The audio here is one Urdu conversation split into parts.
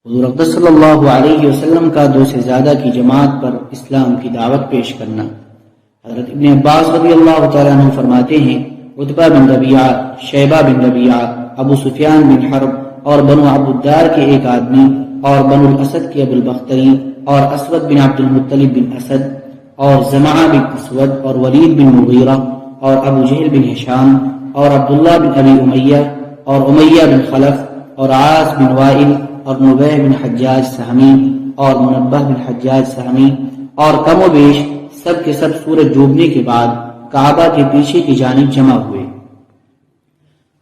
حضور اقدس صلی اللہ علیہ وسلم کا 2 سے زیادہ کی جماعت پر اسلام کی دعوت پیش کرنا۔ حضرت ابن عباس رضی اللہ تعالیٰ عنہ فرماتے ہیں، عتبہ بن ربیعہ، شیبہ بن ربیعہ، ابو سفیان بن حرب اور بنو عبد الدار کے ایک آدمی اور بنو الاسد کے ابو البختری اور اسود بن عبد المطلب بن اسد اور زمعہ بن اسود اور ولید بن مغیرہ اور ابو جہل بن ہشام اور عبداللہ بن ابی امیہ اور امیہ بن خلف اور عاص بن وائل اور نبیہ بن حجاج سہمی اور منبہ بن حجاج سہمی اور کم و بیش سب کے سب سورج ڈوبنے کے بعد کعبہ کے پیچھے کی جانب جمع ہوئے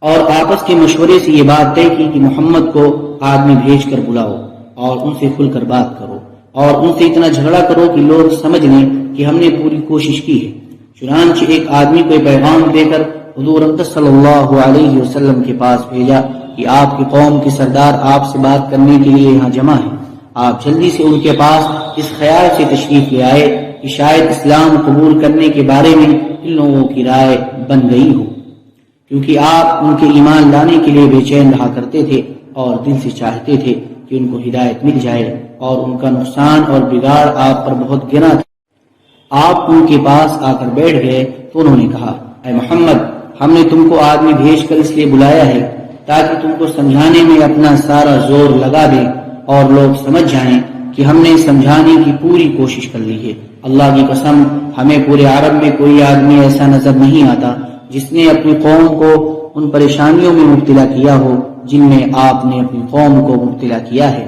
اور آپس کے مشورے سے یہ بات طے کی کہ محمد کو آدمی بھیج کر بلاؤ اور ان سے کھل کر بات کرو اور ان سے اتنا جھگڑا کرو کہ لوگ سمجھ لیں کہ ہم نے پوری کوشش کی ہے۔ چنانچہ ایک آدمی کو پیغام دے کر حضور اقدس صلی اللہ علیہ وسلم کے پاس بھیجا کہ آپ کی قوم کے سردار آپ سے بات کرنے کے لیے یہاں جمع ہیں، آپ جلدی سے ان کے پاس اس خیال سے تشریف لے آئے کہ شاید اسلام قبول کرنے کے بارے میں ان لوگوں کی رائے بن گئی ہو، کیونکہ آپ ان کے ایمان لانے کے لیے بے چین رہا کرتے تھے اور دل سے چاہتے تھے کہ ان کو ہدایت مل جائے اور ان کا نقصان اور بگاڑ آپ پر بہت گرا تھا۔ آپ ان کے پاس آ کر بیٹھ گئے تو انہوں نے کہا، اے محمد، ہم نے تم کو آدمی بھیج کر اس لیے بلایا ہے تاکہ تم کو سمجھانے میں اپنا سارا زور لگا دیں اور لوگ سمجھ جائیں کہ ہم نے سمجھانے کی پوری کوشش کر لی ہے۔ اللہ کی قسم، ہمیں پورے عرب میں کوئی آدمی ایسا نظر نہیں آتا جس نے اپنی قوم کو ان پریشانیوں میں مبتلا کیا ہو جن میں آپ نے اپنی قوم کو مبتلا کیا ہے۔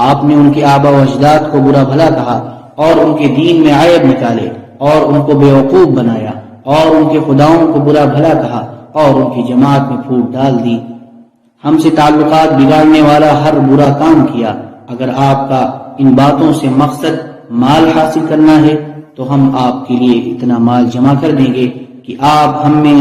آپ نے ان کے آبا و اجداد کو برا بھلا کہا اور ان کے دین میں عیب نکالے اور ان کو بیوقوف بنایا اور ان کے خداؤں کو برا بھلا کہا اور ان کی جماعت میں پھوٹ ڈال دی۔ ہم سے تعلقات بگاڑنے والا ہر برا کام کیا۔ اگر آپ کا ان باتوں سے مقصد مال حاصل کرنا ہے تو ہم آپ کے لیے اتنا مال جمع کر دیں گے کہ آپ ہم میں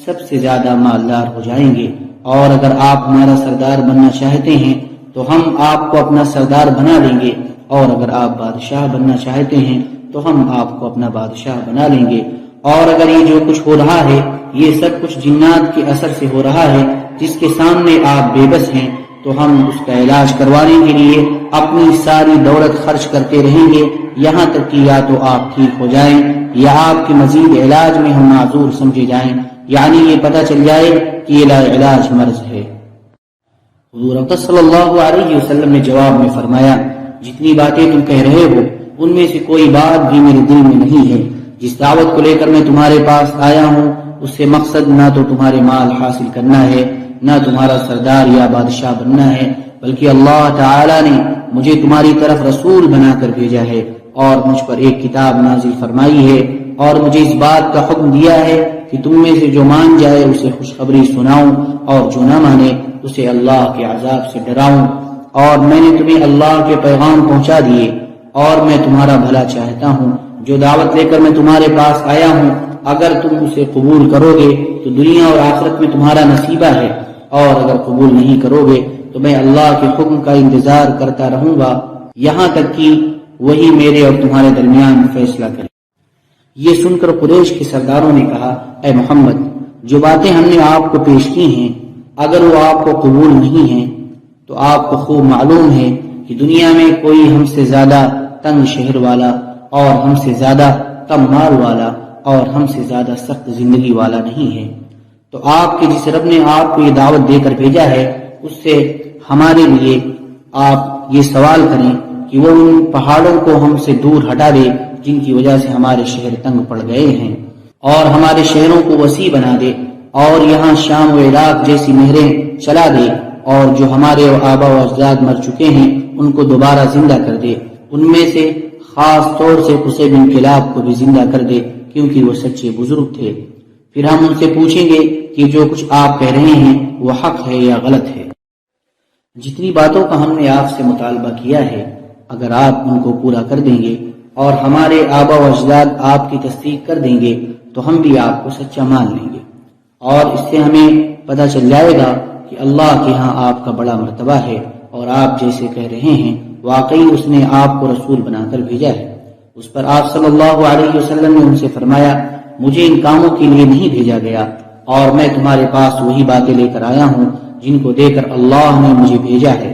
سب سے زیادہ مالدار ہو جائیں گے، اور اگر آپ ہمارا سردار بننا چاہتے ہیں تو ہم آپ کو اپنا سردار بنا لیں گے، اور اگر آپ بادشاہ بننا چاہتے ہیں تو ہم آپ کو اپنا بادشاہ بنا لیں گے، اور اگر یہ جو کچھ ہو رہا ہے یہ سب کچھ جنات کے اثر سے ہو رہا ہے جس کے سامنے آپ بے بس ہیں، تو ہم اس کا علاج کروانے کے لیے اپنی ساری دولت خرچ کرتے رہیں گے یہاں تک کہ یا تو آپ ٹھیک ہو جائیں یا آپ کے مزید علاج میں ہم معذور سمجھے جائیں، یعنی یہ پتہ چل جائے کہ یہ لا علاج مرض ہے۔ حضور اقدس صلی اللہ علیہ وسلم نے جواب میں فرمایا، جتنی باتیں تم کہہ رہے ہو ان میں سے کوئی بات بھی میرے دل میں نہیں ہے۔ جس دعوت کو لے کر میں تمہارے پاس آیا ہوں اس سے مقصد نہ تو تمہارے مال حاصل کرنا ہے نہ تمہارا سردار یا بادشاہ بننا ہے، بلکہ اللہ تعالی نے مجھے تمہاری طرف رسول بنا کر بھیجا ہے اور مجھ پر ایک کتاب نازل فرمائی ہے، اور مجھے اس بات کا حکم دیا ہے کہ تم میں سے جو مان جائے اسے خوشخبری سناؤں اور جو نہ مانے اسے اللہ کے عذاب سے ڈراؤں، اور میں نے تمہیں اللہ کے پیغام پہنچا دیے اور میں تمہارا بھلا چاہتا ہوں۔ جو دعوت لے کر میں تمہارے پاس آیا ہوں اگر تم اسے قبول کرو گے تو دنیا اور آخرت میں تمہارا نصیبہ ہے، اور اگر قبول نہیں کرو گے تو میں اللہ کے حکم کا انتظار کرتا رہوں گا یہاں تک کہ وہی میرے اور تمہارے درمیان فیصلہ کرے۔ یہ سن کر قریش کے سرداروں نے کہا، اے محمد، جو باتیں ہم نے آپ کو پیش کی ہیں اگر وہ آپ کو قبول نہیں ہیں تو آپ کو خوب معلوم ہے کہ دنیا میں کوئی ہم سے زیادہ تنگ شہر والا اور ہم سے زیادہ کم مال والا اور ہم سے زیادہ سخت زندگی والا نہیں ہے، تو آپ کے جس رب نے آپ کو یہ دعوت دے کر بھیجا ہے اس سے ہمارے لیے آپ یہ سوال کریں کہ وہ ان پہاڑوں کو ہم سے دور ہٹا دے جن کی وجہ سے ہمارے شہر تنگ پڑ گئے ہیں، اور ہمارے شہروں کو وسیع بنا دے، اور یہاں شام و عراق جیسی نہریں چلا دے، اور جو ہمارے آبا و اجداد مر چکے ہیں ان کو دوبارہ زندہ کر دے، ان میں سے خاص طور سے قصی بن کلاب کو بھی زندہ کر دے کیونکہ وہ سچے بزرگ تھے۔ پھر ہم ان سے پوچھیں گے کہ جو کچھ آپ کہہ رہے ہیں وہ حق ہے یا غلط ہے۔ جتنی باتوں کا ہم نے آپ سے مطالبہ کیا ہے اگر آپ ان کو پورا کر دیں گے اور ہمارے آبا و اجداد آپ کی تصدیق کر دیں گے تو ہم بھی آپ کو سچا مان لیں گے، اور اس سے ہمیں پتہ چل جائے گا کہ اللہ کے ہاں آپ کا بڑا مرتبہ ہے اور آپ جیسے کہہ رہے ہیں واقعی اس نے آپ کو رسول بنا کر بھیجا ہے۔ اس پر آپ صلی اللہ علیہ وسلم نے ان سے فرمایا، مجھے ان کاموں کے لیے نہیں بھیجا گیا، اور میں تمہارے پاس وہی باتیں لے کر آیا ہوں جن کو دے کر اللہ نے مجھے بھیجا ہے،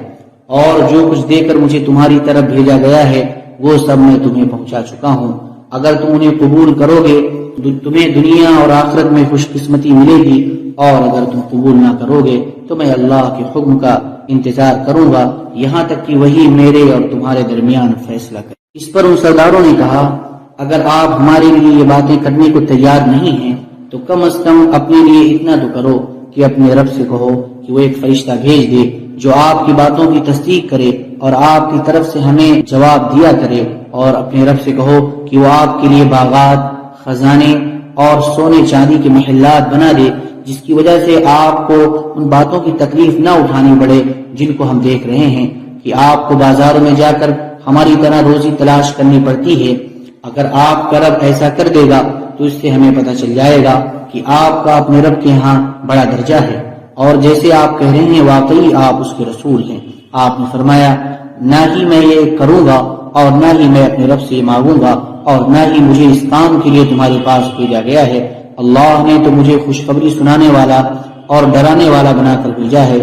اور جو کچھ دے کر مجھے تمہاری طرف بھیجا گیا ہے وہ سب میں تمہیں پہنچا چکا ہوں۔ اگر تم انہیں قبول کرو گے تو تمہیں دنیا اور آخرت میں خوش قسمتی ملے گی، اور اگر تم قبول نہ کرو گے تو میں اللہ کے حکم کا انتظار کروں گا یہاں تک کہ وہی میرے اور تمہارے درمیان فیصلہ کرے۔ اس پر ان سرداروں نے کہا، اگر آپ ہمارے لیے یہ باتیں کرنے کو تیار نہیں ہیں تو کم از کم اپنے لیے اتنا تو کرو کہ اپنے رب سے کہو کہ وہ ایک فرشتہ بھیج دے جو آپ کی باتوں کی تصدیق کرے اور آپ کی طرف سے ہمیں جواب دیا کرے، اور اپنے رب سے کہو کہ وہ آپ کے لیے باغات، خزانے اور سونے چاندی کے محلات بنا دے، جس کی وجہ سے آپ کو ان باتوں کی تکلیف نہ اٹھانی پڑے جن کو ہم دیکھ رہے ہیں کہ آپ کو بازاروں میں جا کر ہماری طرح روزی تلاش کرنی پڑتی ہے۔ اگر آپ کا رب ایسا کر دے گا تو اس سے ہمیں پتہ چل جائے گا کہ آپ کا اپنے رب کے ہاں بڑا درجہ ہے، اور جیسے آپ کہہ رہے ہیں واقعی آپ اس کے رسول ہیں۔ آپ نے فرمایا، نہ ہی میں یہ کروں گا اور نہ ہی میں اپنے رب سے مانگوں گا، اور نہ ہی مجھے اس کام کے لیے تمہارے پاس بھیجا گیا ہے۔ اللہ نے تو مجھے خوشخبری سنانے والا اور ڈرانے والا بنا کر بھیجا ہے۔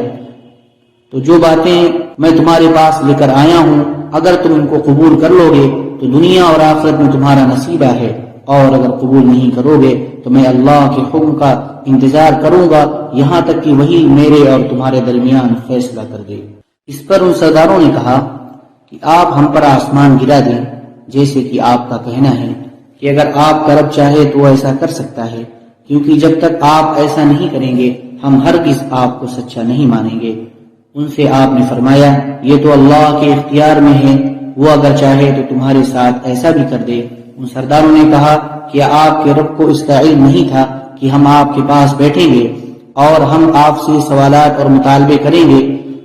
تو جو باتیں میں تمہارے پاس لے کر آیا ہوں اگر تم ان کو قبول کر لو گے تو دنیا اور آخرت میں تمہارا نصیبہ ہے، اور اگر قبول نہیں کرو گے تو میں اللہ کے حکم کا انتظار کروں گا یہاں تک کہ وہی میرے اور تمہارے درمیان فیصلہ کر دے۔ اس پر ان سرداروں نے کہا کہ آپ ہم پر آسمان گرا دیں، جیسے کہ آپ کا کہنا ہے کہ اگر آپ کا رب چاہے تو وہ ایسا کر سکتا ہے، کیونکہ جب تک آپ ایسا نہیں کریں گے ہم ہرگز آپ کو سچا نہیں مانیں گے۔ ان سے آپ نے فرمایا، یہ تو اللہ کے اختیار میں ہے، وہ اگر چاہے تو تمہارے ساتھ ایسا بھی کر دے۔ ان سرداروں نے کہا، کیا آپ کے رب کو اس کا علم نہیں تھا کہ ہم آپ کے پاس بیٹھیں گے اور ہم آپ سے سوالات اور مطالبے کریں گے؟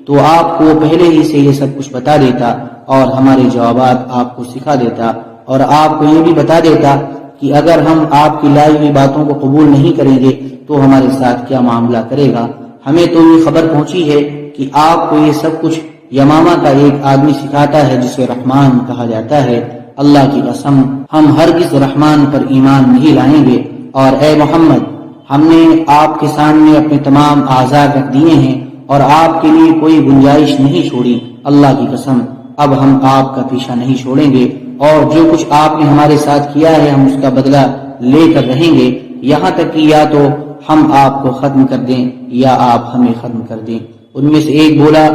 تو آپ کو پہلے ہی سے یہ سب کچھ بتا دیتا اور ہمارے جوابات آپ کو سکھا دیتا، اور آپ کو یہ بھی بتا دیتا کہ اگر ہم آپ کی لائی ہوئی باتوں کو قبول نہیں کریں گے تو ہمارے ساتھ کیا معاملہ کرے گا۔ ہمیں تو یہ خبر پہنچی ہے کہ آپ کو یہ سب کچھ یمامہ کا ایک آدمی سکھاتا ہے جسے رحمان کہا جاتا ہے۔ اللہ کی قسم ہم ہرگز رحمان پر ایمان نہیں لائیں گے، اور اے محمد ہم نے آپ کے سامنے اپنے تمام اعذار رکھ دیے ہیں اور آپ کے لیے کوئی گنجائش نہیں چھوڑی۔ اللہ کی قسم اب ہم آپ کا پیچھا نہیں چھوڑیں گے، اور جو کچھ آپ نے ہمارے ساتھ کیا ہے ہم اس کا بدلہ لے کر رہیں گے، یہاں تک کہ یا تو ہم آپ کو ختم کر دیں یا آپ ہمیں ختم کر دیں۔ ان میں سے ایک بولا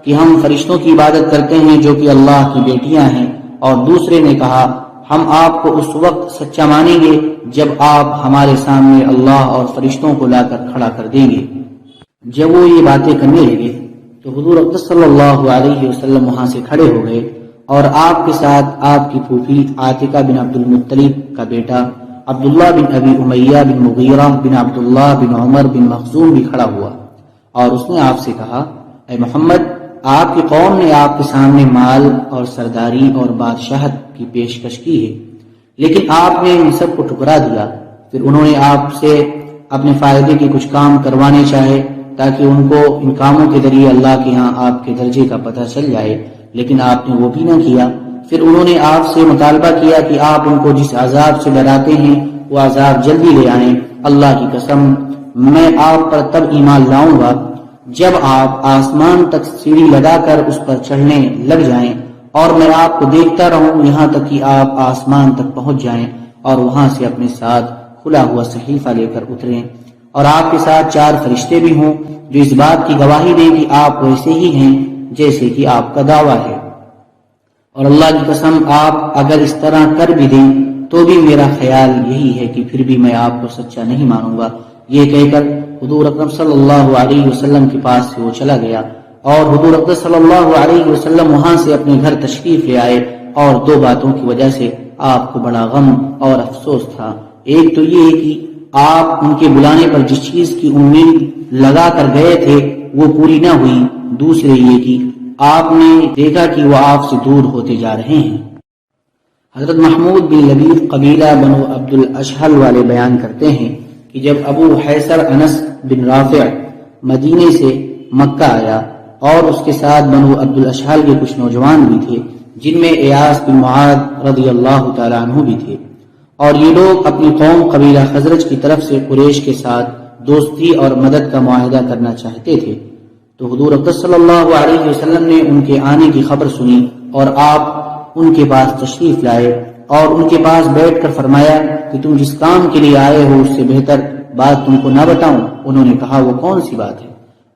کہ ہم فرشتوں کی عبادت کرتے ہیں جو کہ اللہ کی بیٹیاں ہیں، اور دوسرے نے کہا ہم آپ کو اس وقت سچا مانیں گے جب آپ ہمارے سامنے اللہ اور فرشتوں کو لا کر کھڑا کر دیں گے۔ جب وہ یہ باتیں کرنے لگے تو حضور اقدس صلی اللہ علیہ وسلم وہاں سے کھڑے ہو گئے، اور آپ کے ساتھ آپ کی پھوپھی عاتکہ بن عبد المطلب کا بیٹا عبداللہ بن ابی امیہ بن مغیرہ بن عبداللہ بن عمر بن مخزوم بھی کھڑا ہوا، اور اس نے آپ سے کہا، اے محمد آپ کی قوم نے آپ کے سامنے مال اور سرداری اور بادشاہت کی پیشکش کی ہے، لیکن آپ نے ان سب کو ٹھکرا دیا۔ پھر انہوں نے آپ سے اپنے فائدے کے کچھ کام کروانے چاہے تاکہ ان کو ان کاموں کے ذریعے اللہ کے ہاں آپ کے درجے کا پتہ چل جائے، لیکن آپ نے وہ بھی نہ کیا۔ پھر انہوں نے آپ سے مطالبہ کیا کہ آپ ان کو جس عذاب سے ڈراتے ہیں وہ عذاب جلدی لے آئیں۔ اللہ کی قسم میں آپ پر تب ایمان لاؤں گا جب آپ آسمان تک سیڑھی لگا کر اس پر چڑھنے لگ جائیں، اور میں آپ کو دیکھتا رہوں یہاں تک کہ آپ آسمان تک پہنچ جائیں اور وہاں سے اپنے ساتھ کھلا ہوا صحیفہ لے کر اتریں، اور آپ کے ساتھ 4 فرشتے بھی ہوں جو اس بات کی گواہی دیں کہ آپ ویسے ہی ہیں جیسے کہ آپ کا دعویٰ ہے۔ اور اللہ کی قسم آپ اگر اس طرح کر بھی دیں تو بھی میرا خیال یہی ہے کہ پھر بھی میں آپ کو سچا نہیں مانوں گا۔ یہ کہہ کر حضور اکرم صلی اللہ علیہ وسلم کے پاس سے وہ چلا گیا، اور حضور اکرم صلی اللہ علیہ وسلم وہاں سے اپنے گھر تشریف لے آئے، اور 2 باتوں کی وجہ سے آپ کو بڑا غم اور افسوس تھا۔ ایک تو یہ کہ آپ ان کے بلانے پر جس چیز کی امید لگا کر گئے تھے وہ پوری نہ ہوئی، دوسرے یہ کہ آپ نے دیکھا کہ وہ آپ سے دور ہوتے جا رہے ہیں۔ حضرت محمود بن لبیب قبیلہ بنو عبد الاشحل والے بیان کرتے ہیں کہ جب ابو حیثر انس بن رافع مدینے سے مکہ آیا اور اس کے ساتھ بنو عبد الاشحل کے کچھ نوجوان بھی تھے جن میں ایاس بن معاذ رضی اللہ تعالیٰ عنہ بھی تھے، اور یہ لوگ اپنی قوم قبیلہ خزرج کی طرف سے قریش کے ساتھ دوستی اور مدد کا معاہدہ کرنا چاہتے تھے، تو حضور اقدس صلی اللہ علیہ وسلم نے ان کے آنے کی خبر سنی اور آپ ان کے پاس تشریف لائے اور ان کے پاس بیٹھ کر فرمایا کہ تم جس کام کے لیے آئے ہو اس سے بہتر بات تم کو نہ بتاؤں؟ انہوں نے کہا وہ کون سی بات ہے؟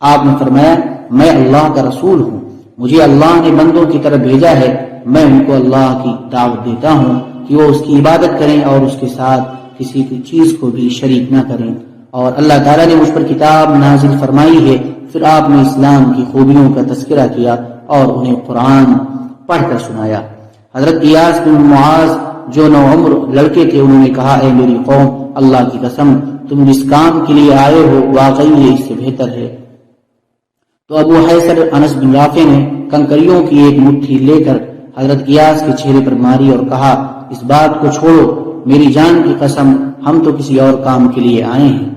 آپ نے فرمایا میں اللہ کا رسول ہوں، مجھے اللہ نے بندوں کی طرف بھیجا ہے، میں ان کو اللہ کی دعوت دیتا ہوں کہ وہ اس کی عبادت کریں اور اس کے ساتھ کسی کی چیز کو بھی شریک نہ کریں، اور اللہ تعالیٰ نے مجھ پر کتاب نازل فرمائی ہے۔ پھر آپ نے اسلام کی خوبیوں کا تذکرہ کیا اور انہیں قرآن پڑھ کر سنایا۔ حضرت ایاس بن معاذ جو نوعمر لڑکے تھے، انہوں نے کہا اے میری قوم، اللہ کی قسم تم جس کام کے لیے آئے ہو واقعی یہ اس سے بہتر ہے۔ تو ابو حیثر انس بن رافع نے کنکریوں کی ایک مٹھی لے کر حضرت ایاس کے چہرے پر ماری اور کہا اس بات کو چھوڑو، میری جان کی قسم ہم تو کسی اور کام کے لیے آئے ہیں۔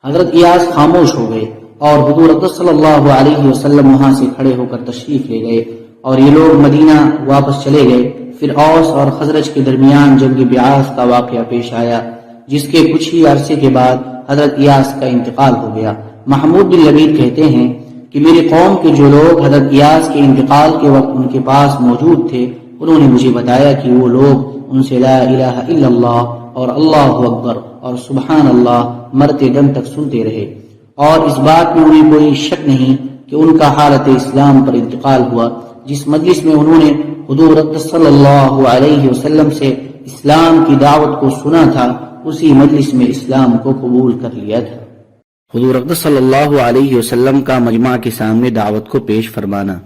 حضرت ایاس خاموش ہو گئے اور حضور اقدس صلی اللہ علیہ وسلم وہاں سے کھڑے ہو کر تشریف لے گئے اور یہ لوگ مدینہ واپس چلے گئے۔ پھر اوس اور خزرج کے درمیان جنگ بیعاث کا واقعہ پیش آیا، جس کے کچھ ہی عرصے کے بعد حضرت ایاس کا انتقال ہو گیا۔ محمود بن لبید کہتے ہیں کہ میری قوم کے جو لوگ حضرت ایاس کے انتقال کے وقت ان کے پاس موجود تھے، انہوں نے مجھے بتایا کہ وہ لوگ ان سے لا الہ الا اللہ اور اللہ اکبر اور سبحان اللہ مرتے دم تک سنتے رہے، اور اس بات میں انہیں کوئی شک نہیں کہ ان کا حالت اسلام پر انتقال ہوا۔ جس مجلس میں انہوں نے حضور اقدس صلی اللہ علیہ وسلم سے اسلام کی دعوت کو سنا تھا، اسی مجلس میں اسلام کو قبول کر لیا تھا۔ حضور اقدس صلی اللہ علیہ وسلم کا مجمع کے سامنے دعوت کو پیش فرمانا۔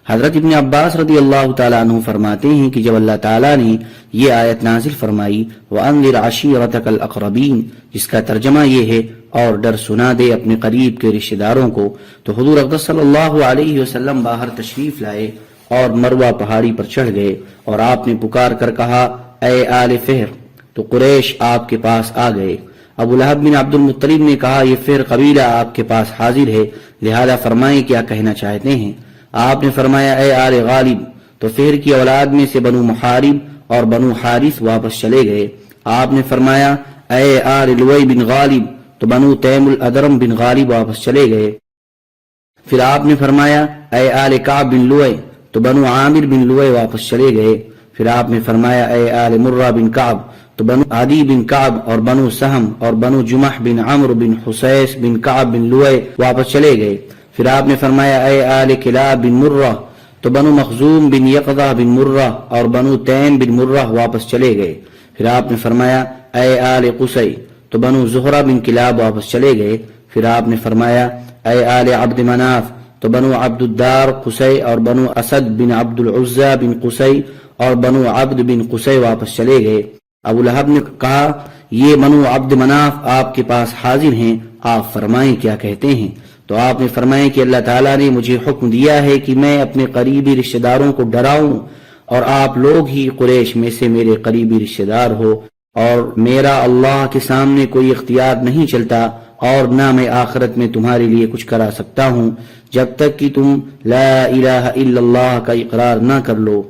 حضرت ابن عباس رضی اللہ تعالیٰ عنہ فرماتے ہیں کہ جب اللہ تعالیٰ نے یہ آیت نازل فرمائی وَأَنذِرْ عَشِيرَتَكَ الْأَقْرَبِينَ، جس کا ترجمہ یہ ہے اور ڈر سنا دے اپنے قریب کے رشتہ داروں کو، تو حضور اقدس صلی اللہ علیہ وسلم باہر تشریف لائے اور مروہ پہاڑی پر چڑھ گئے اور آپ نے پکار کر کہا اے آل فہر، تو قریش آپ کے پاس آ گئے۔ ابو لہب بن عبد المطلب نے کہا یہ فہر قبیلہ آپ کے پاس حاضر ہے، لہذا فرمائیں کیا کہنا چاہتے ہیں؟ آپ نے فرمایا اے آل غالب، تو فہر کی اولاد میں سے بنو محارب اور بنو حارث واپس چلے گئے۔ آپ نے فرمایا اے آل لوئی بن غالب، تو بنو تیم الادرم بن غالب واپس چلے گئے۔ پھر آپ نے فرمایا اے آل کعب بن لوئی، تو بنو عامر بن لوئی واپس چلے گئے۔ پھر آپ نے فرمایا اے آل مرہ بن کعب، تو بنو عدی بن کعب اور بنو سہم اور بنو جمح بن عمرو بن حسیس بن کعب بن لوئی واپس چلے گئے۔ پھر آپ نے فرمایا اے آل کلاب بن مرہ، تو بنو مخزوم بن یقظہ بن مرہ اور بنو تیم بن مرہ واپس چلے گئے۔ پھر آپ نے فرمایا اے آل قصی، تو بنو زہرہ بن کلاب واپس چلے گئے۔ پھر آپ نے فرمایا اے آل عبد مناف، تو بنو عبد الدار قصی اور بنو اسد بن عبد العزہ بن قصی اور بنو عبد بن قصی واپس چلے گئے۔ ابو لہب نے کہا یہ بنو عبد مناف آپ کے پاس حاضر ہیں، آپ فرمائیں کیا کہتے ہیں؟ تو آپ نے فرمایا کہ اللہ تعالیٰ نے مجھے حکم دیا ہے کہ میں اپنے قریبی رشتہ داروں کو ڈراؤں، اور آپ لوگ ہی قریش میں سے میرے قریبی رشتہ دار ہو، اور میرا اللہ کے سامنے کوئی اختیار نہیں چلتا، اور نہ میں آخرت میں تمہارے لیے کچھ کرا سکتا ہوں جب تک کہ تم لا الہ الا اللہ کا اقرار نہ کر لو،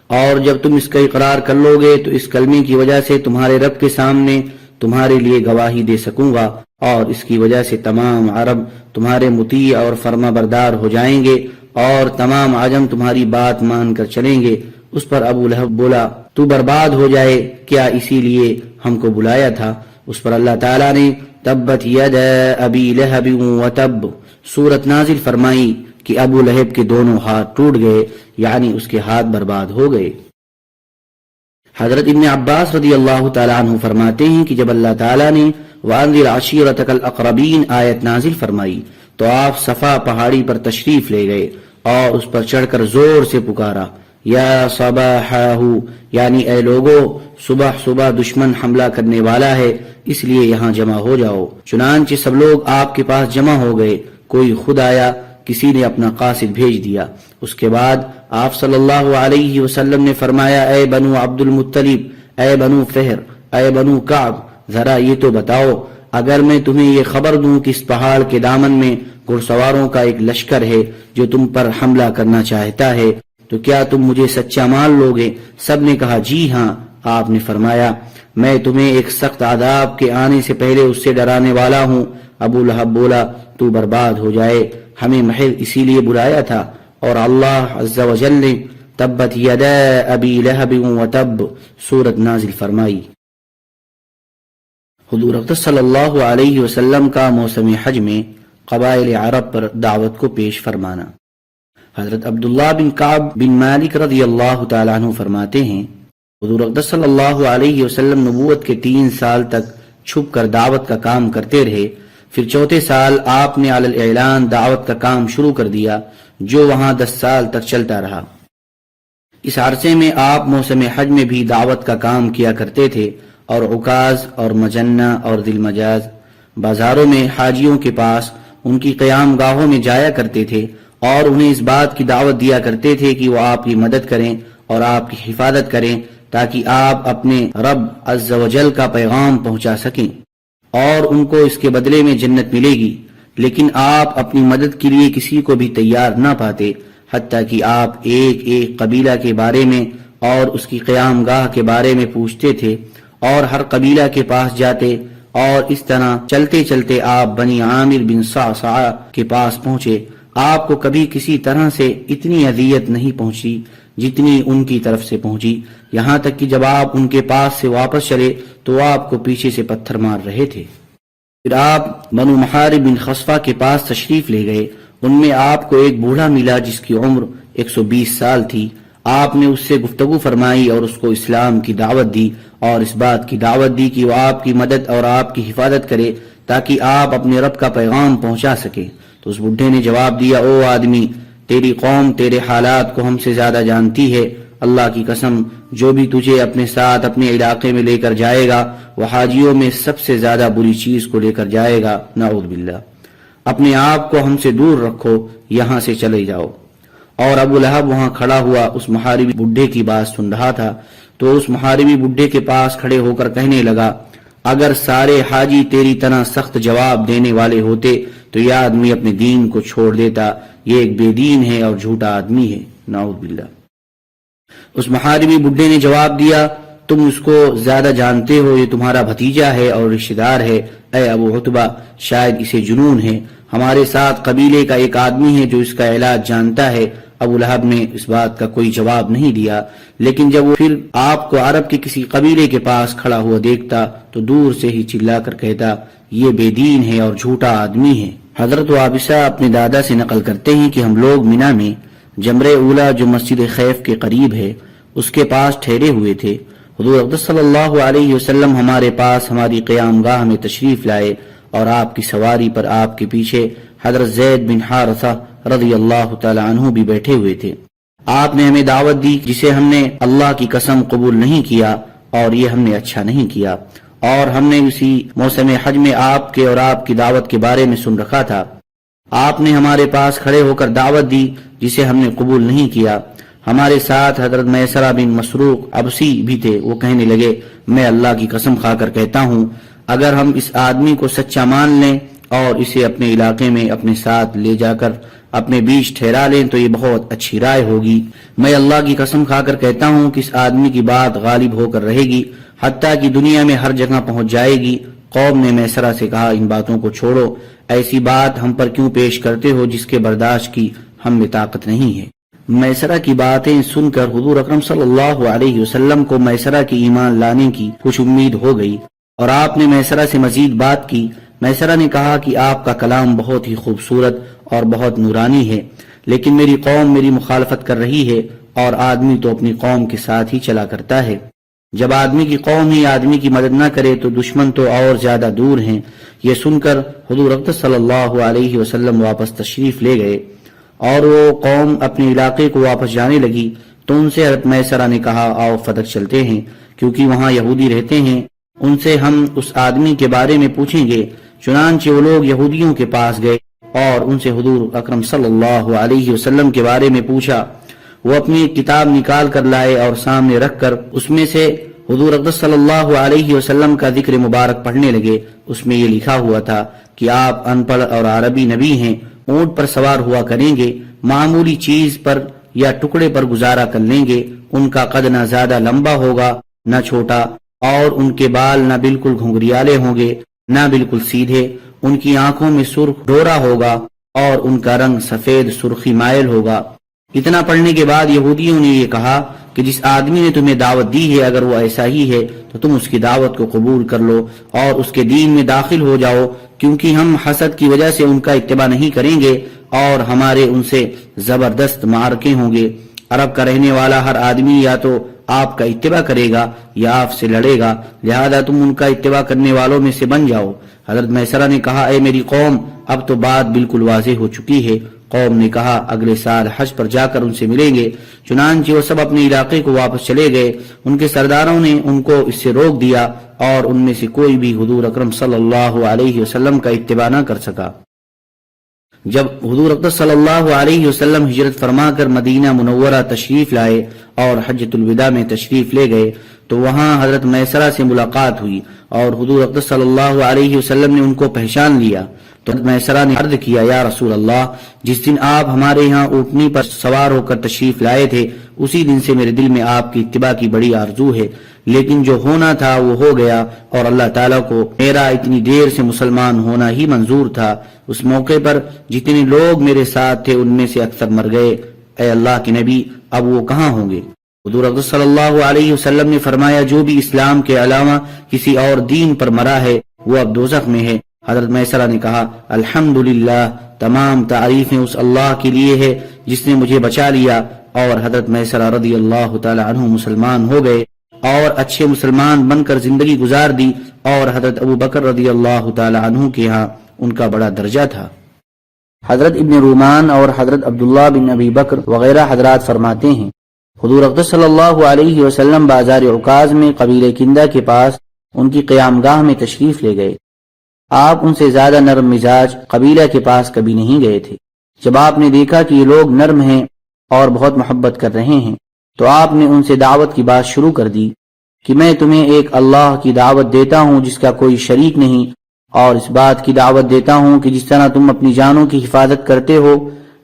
اور جب تم اس کا اقرار کر لو گے تو اس کلمے کی وجہ سے تمہارے رب کے سامنے تمہارے لیے گواہی دے سکوں گا، اور اس کی وجہ سے تمام عرب تمہارے مطیع اور فرما بردار ہو جائیں گے، اور تمام عجم تمہاری بات مان کر چلیں گے۔ اس پر ابو لہب بولا تو برباد ہو جائے، کیا اسی لیے ہم کو بلایا تھا؟ اس پر اللہ تعالیٰ نے تبت ید ابی لہب وتب سورت نازل فرمائی کہ ابو لہب کے دونوں ہاتھ ٹوٹ گئے، یعنی اس کے ہاتھ برباد ہو گئے۔ حضرت ابن عباس رضی اللہ تعالیٰ عنہ فرماتے ہیں کہ جب اللہ تعالیٰ نے وَأَنذِرْ عَشِيرَتَكَ الْأَقْرَبِينَ آیت نازل فرمائی تو آپ صفا پہاڑی پر تشریف لے گئے اور اس پر چڑھ کر زور سے پکارا یا صباحہ، یعنی اے لوگو صبح صبح دشمن حملہ کرنے والا ہے، اس لیے یہاں جمع ہو جاؤ۔ چنانچہ سب لوگ آپ کے پاس جمع ہو گئے، کوئی خود آیا، کسی نے اپنا قاصد بھیج دیا۔ اس کے بعد آپ صلی اللہ علیہ وسلم نے فرمایا اے بنو عبد المطلب، اے بنو فہر، اے بنو کعب، ذرا یہ تو بتاؤ اگر میں تمہیں یہ خبر دوں کہ اس پہاڑ کے دامن میں گھڑ سواروں کا ایک لشکر ہے جو تم پر حملہ کرنا چاہتا ہے تو کیا تم مجھے سچا مان لو گے؟ سب نے کہا جی ہاں۔ آپ نے فرمایا میں تمہیں ایک سخت عذاب کے آنے سے پہلے اس سے ڈرانے والا ہوں۔ ابو لہب بولا تو برباد ہو جائے، ہمیں محض اسی لیے بلایا تھا، اور اللہ عز و جل نے تبت یدا ابی لہب وتب سورت نازل فرمائی۔ حضور اقدس صلی اللہ علیہ وسلم کا موسم حج میں قبائل عرب پر دعوت کو پیش فرمانا۔ حضرت عبداللہ بن کعب بن مالک رضی اللہ تعالیٰ عنہ فرماتے ہیں، حضور اقدس صلی اللہ علیہ وسلم نبوت کے 3 سال تک چھپ کر دعوت کا کام کرتے رہے، پھر 4تھے سال آپ نے علی الاعلان دعوت کا کام شروع کر دیا، جو وہاں 10 سال تک چلتا رہا۔ اس عرصے میں آپ موسم حج میں بھی دعوت کا کام کیا کرتے تھے، اور عکاظ اور مجنہ اور ذی المجاز بازاروں میں حاجیوں کے پاس ان کی قیام گاہوں میں جایا کرتے تھے، اور انہیں اس بات کی دعوت دیا کرتے تھے کہ وہ آپ کی مدد کریں اور آپ کی حفاظت کریں، تاکہ آپ اپنے رب عز و جل کا پیغام پہنچا سکیں، اور ان کو اس کے بدلے میں جنت ملے گی۔ لیکن آپ اپنی مدد کے لیے کسی کو بھی تیار نہ پاتے، حتیٰ کہ آپ ایک ایک قبیلہ کے بارے میں اور اس کی قیام گاہ کے بارے میں پوچھتے تھے، اور ہر قبیلہ کے پاس جاتے، اور اس طرح چلتے چلتے آپ بنی عامر بن صعصع کے پاس پہنچے۔ آپ کو کبھی کسی طرح سے اتنی اذیت نہیں پہنچی جتنی ان کی طرف سے پہنچی، یہاں تک کہ جب آپ ان کے پاس سے واپس چلے تو آپ کو پیچھے سے پتھر مار رہے تھے۔ پھر آپ بنو محارب بن خصفہ کے پاس تشریف لے گئے۔ ان میں آپ کو ایک بوڑھا ملا جس کی عمر 120 سال تھی۔ آپ نے اس سے گفتگو فرمائی اور اس کو اسلام کی دعوت دی، اور اس بات کی دعوت دی کہ وہ آپ کی مدد اور آپ کی حفاظت کرے تاکہ آپ اپنے رب کا پیغام پہنچا سکے۔ تو اس بڈھے نے جواب دیا، او آدمی، تیری قوم تیرے حالات کو ہم سے زیادہ جانتی ہے۔ اللہ کی قسم، جو بھی تجھے اپنے ساتھ اپنے علاقے میں لے کر جائے گا وہ حاجیوں میں سب سے زیادہ بری چیز کو لے کر جائے گا، نعوذ باللہ۔ اپنے آپ کو ہم سے دور رکھو، یہاں سے چلے جاؤ۔ اور ابو لہب وہاں کھڑا ہوا اس محاربی بڈھے کی بات سن رہا تھا، تو اس محاربی بڈھے کے پاس کھڑے ہو کر کہنے لگا، اگر سارے حاجی تیری طرح سخت جواب دینے والے ہوتے تو یہ آدمی اپنے دین کو چھوڑ دیتا، یہ ایک بے دین ہے اور جھوٹا آدمی ہے، نعوذ باللہ۔ اس محاربی بڈھے نے جواب دیا، تم اس کو زیادہ جانتے ہو، یہ تمہارا بھتیجا ہے اور رشتہ دار ہے، اے ابو عتبہ، شاید اسے جنون ہے، ہمارے ساتھ قبیلے کا ایک آدمی ہے جو اس کا علاج جانتا ہے۔ ابو لہب نے اس بات کا کوئی جواب نہیں دیا، لیکن جب وہ پھر آپ کو عرب کے کسی قبیلے کے پاس کھڑا ہوا دیکھتا تو دور سے ہی چلا کر کہتا، یہ بے دین ہے اور جھوٹا آدمی ہے۔ حضرت وابسہ اپنے دادا سے نقل کرتے ہیں کہ ہم لوگ مینا میں جمر اولا جو مسجد خیف کے قریب ہے اس کے پاس ٹھہرے ہوئے تھے۔ حضور اقدس صلی اللہ علیہ وسلم ہمارے پاس ہماری قیام گاہ میں تشریف لائے، اور آپ کی سواری پر آپ کے پیچھے حضرت زید بن حارثہ رضی اللہ تعالی عنہ بھی بیٹھے ہوئے تھے۔ آپ نے ہمیں دعوت دی جسے ہم نے اللہ کی قسم قبول نہیں کیا، اور یہ ہم نے اچھا نہیں کیا، اور ہم نے اسی موسم حج میں آپ کے اور آپ کی دعوت کے بارے میں سن رکھا تھا۔ آپ نے ہمارے پاس کھڑے ہو کر دعوت دی جسے ہم نے قبول نہیں کیا۔ ہمارے ساتھ حضرت میسرہ بن مسروق ابسی بھی تھے۔ وہ کہنے لگے، میں اللہ کی قسم کھا کر کہتا ہوں، اگر ہم اس آدمی کو سچا مان لیں اور اسے اپنے علاقے میں اپنے ساتھ لے جا کر اپنے بیچ ٹھہرا لیں تو یہ بہت اچھی رائے ہوگی۔ میں اللہ کی قسم کھا کر کہتا ہوں کہ اس آدمی کی بات غالب ہو کر رہے گی، حتیٰ کہ دنیا میں ہر جگہ پہنچ جائے گی۔ قوم نے میسرہ سے کہا، ان باتوں کو چھوڑو، ایسی بات ہم پر کیوں پیش کرتے ہو جس کے برداشت کی ہم میں طاقت نہیں ہے۔ میسرہ کی باتیں سن کر حضور اکرم صلی اللہ علیہ وسلم کو میسرہ کی ایمان لانے کی کچھ امید ہو گئی، اور آپ نے میسرہ سے مزید بات کی۔ میسرہ نے کہا کہ آپ کا کلام بہت ہی خوبصورت اور بہت نورانی ہے، لیکن میری قوم میری مخالفت کر رہی ہے، اور آدمی تو اپنی قوم کے ساتھ ہی چلا کرتا ہے۔ جب آدمی کی قوم ہی آدمی کی مدد نہ کرے تو دشمن تو اور زیادہ دور ہیں۔ یہ سن کر حضور اقدس صلی اللہ علیہ وسلم واپس تشریف لے گئے، اور وہ قوم اپنے علاقے کو واپس جانے لگی تو ان سے حضرت میسرہ نے کہا، آؤ فتح چلتے ہیں، کیونکہ وہاں یہودی رہتے ہیں، ان سے ہم اس آدمی کے بارے میں پوچھیں گے۔ چنانچہ وہ لوگ یہودیوں کے پاس گئے اور ان سے حضور اکرم صلی اللہ علیہ وسلم کے بارے میں پوچھا۔ وہ اپنی کتاب نکال کر لائے اور سامنے رکھ کر اس میں سے حضور اقدس صلی اللہ علیہ وسلم کا ذکر مبارک پڑھنے لگے۔ اس میں یہ لکھا ہوا تھا کہ آپ ان پڑھ اور عربی نبی ہیں، اونٹ پر سوار ہوا کریں گے، معمولی چیز پر یا ٹکڑے پر گزارا کر لیں گے، ان کا قد نہ زیادہ لمبا ہوگا نہ چھوٹا، اور ان کے بال نہ بالکل گھنگریالے ہوں گے نہ بالکل سیدھے، ان کی آنکھوں میں سرخ ڈورا ہوگا، اور ان کا رنگ سفید سرخی مائل ہوگا۔ اتنا پڑھنے کے بعد یہودیوں نے یہ کہا کہ جس آدمی نے تمہیں دعوت دی ہے اگر وہ ایسا ہی ہے تو تم اس کی دعوت کو قبول کر لو اور اس کے دین میں داخل ہو جاؤ، کیونکہ ہم حسد کی وجہ سے ان کا اتباع نہیں کریں گے اور ہمارے ان سے زبردست معرکے ہوں گے۔ عرب کا رہنے والا ہر آدمی یا تو آپ کا اتباع کرے گا یا آپ سے لڑے گا، لہذا تم ان کا اتباع کرنے والوں میں سے بن جاؤ۔ حضرت میسرہ نے کہا اے میری قوم، اب تو بات بالکل واضح ہو چکی ہے۔ قوم نے کہا اگلے سال حج پر جا کر ان سے ملیں گے۔ چنانچہ وہ سب اپنے علاقے کو واپس چلے گئے۔ ان کے سرداروں نے ان کو اس سے روک دیا اور ان میں سے کوئی بھی حضور اکرم صلی اللہ علیہ وسلم کا اتباع نہ کر سکا۔ جب حضور اقدس صلی اللہ علیہ وسلم ہجرت فرما کر مدینہ منورہ تشریف لائے اور حجۃ الوداع میں تشریف لے گئے تو وہاں حضرت میسرہ سے ملاقات ہوئی اور حضور اقدس صلی اللہ علیہ وسلم نے ان کو پہچان لیا تو حضرت میسرہ نے عرض کیا یا رسول اللہ، جس دن آپ ہمارے ہاں اونٹنی پر سوار ہو کر تشریف لائے تھے اسی دن سے میرے دل میں آپ کی اتباع کی بڑی آرزو ہے، لیکن جو ہونا تھا وہ ہو گیا اور اللہ تعالیٰ کو میرا اتنی دیر سے مسلمان ہونا ہی منظور تھا۔ اس موقع پر جتنے لوگ میرے ساتھ تھے ان میں سے اکثر مر گئے۔ اے اللہ کے نبی، اب وہ کہاں ہوں گے؟ حضور اقدس صلی اللہ علیہ وسلم نے فرمایا جو بھی اسلام کے علاوہ کسی اور دین پر مرا ہے وہ اب دوزخ میں ہے۔ حضرت میسرہ نے کہا الحمدللہ، تمام تعریفیں اس اللہ کے لیے ہے جس نے مجھے بچا لیا، اور حضرت میسرہ رضی اللہ تعالی عنہ مسلمان ہو گئے اور اچھے مسلمان بن کر زندگی گزار دی، اور حضرت ابو بکر رضی اللہ تعالی عنہ کے ہاں ان کا بڑا درجہ تھا۔ حضرت ابن رومان اور حضرت عبداللہ بن ابی بکر وغیرہ حضرات فرماتے ہیں حضور اقدس صلی اللہ علیہ وسلم بازار عکاظ میں قبیلہ کندہ کے پاس ان کی قیام گاہ میں تشریف لے گئے۔ آپ ان سے زیادہ نرم مزاج قبیلہ کے پاس کبھی نہیں گئے تھے۔ جب آپ نے دیکھا کہ یہ لوگ نرم ہیں اور بہت محبت کر رہے ہیں تو آپ نے ان سے دعوت کی بات شروع کر دی کہ میں تمہیں ایک اللہ کی دعوت دیتا ہوں جس کا کوئی شریک نہیں، اور اس بات کی دعوت دیتا ہوں کہ جس طرح تم اپنی جانوں کی حفاظت کرتے ہو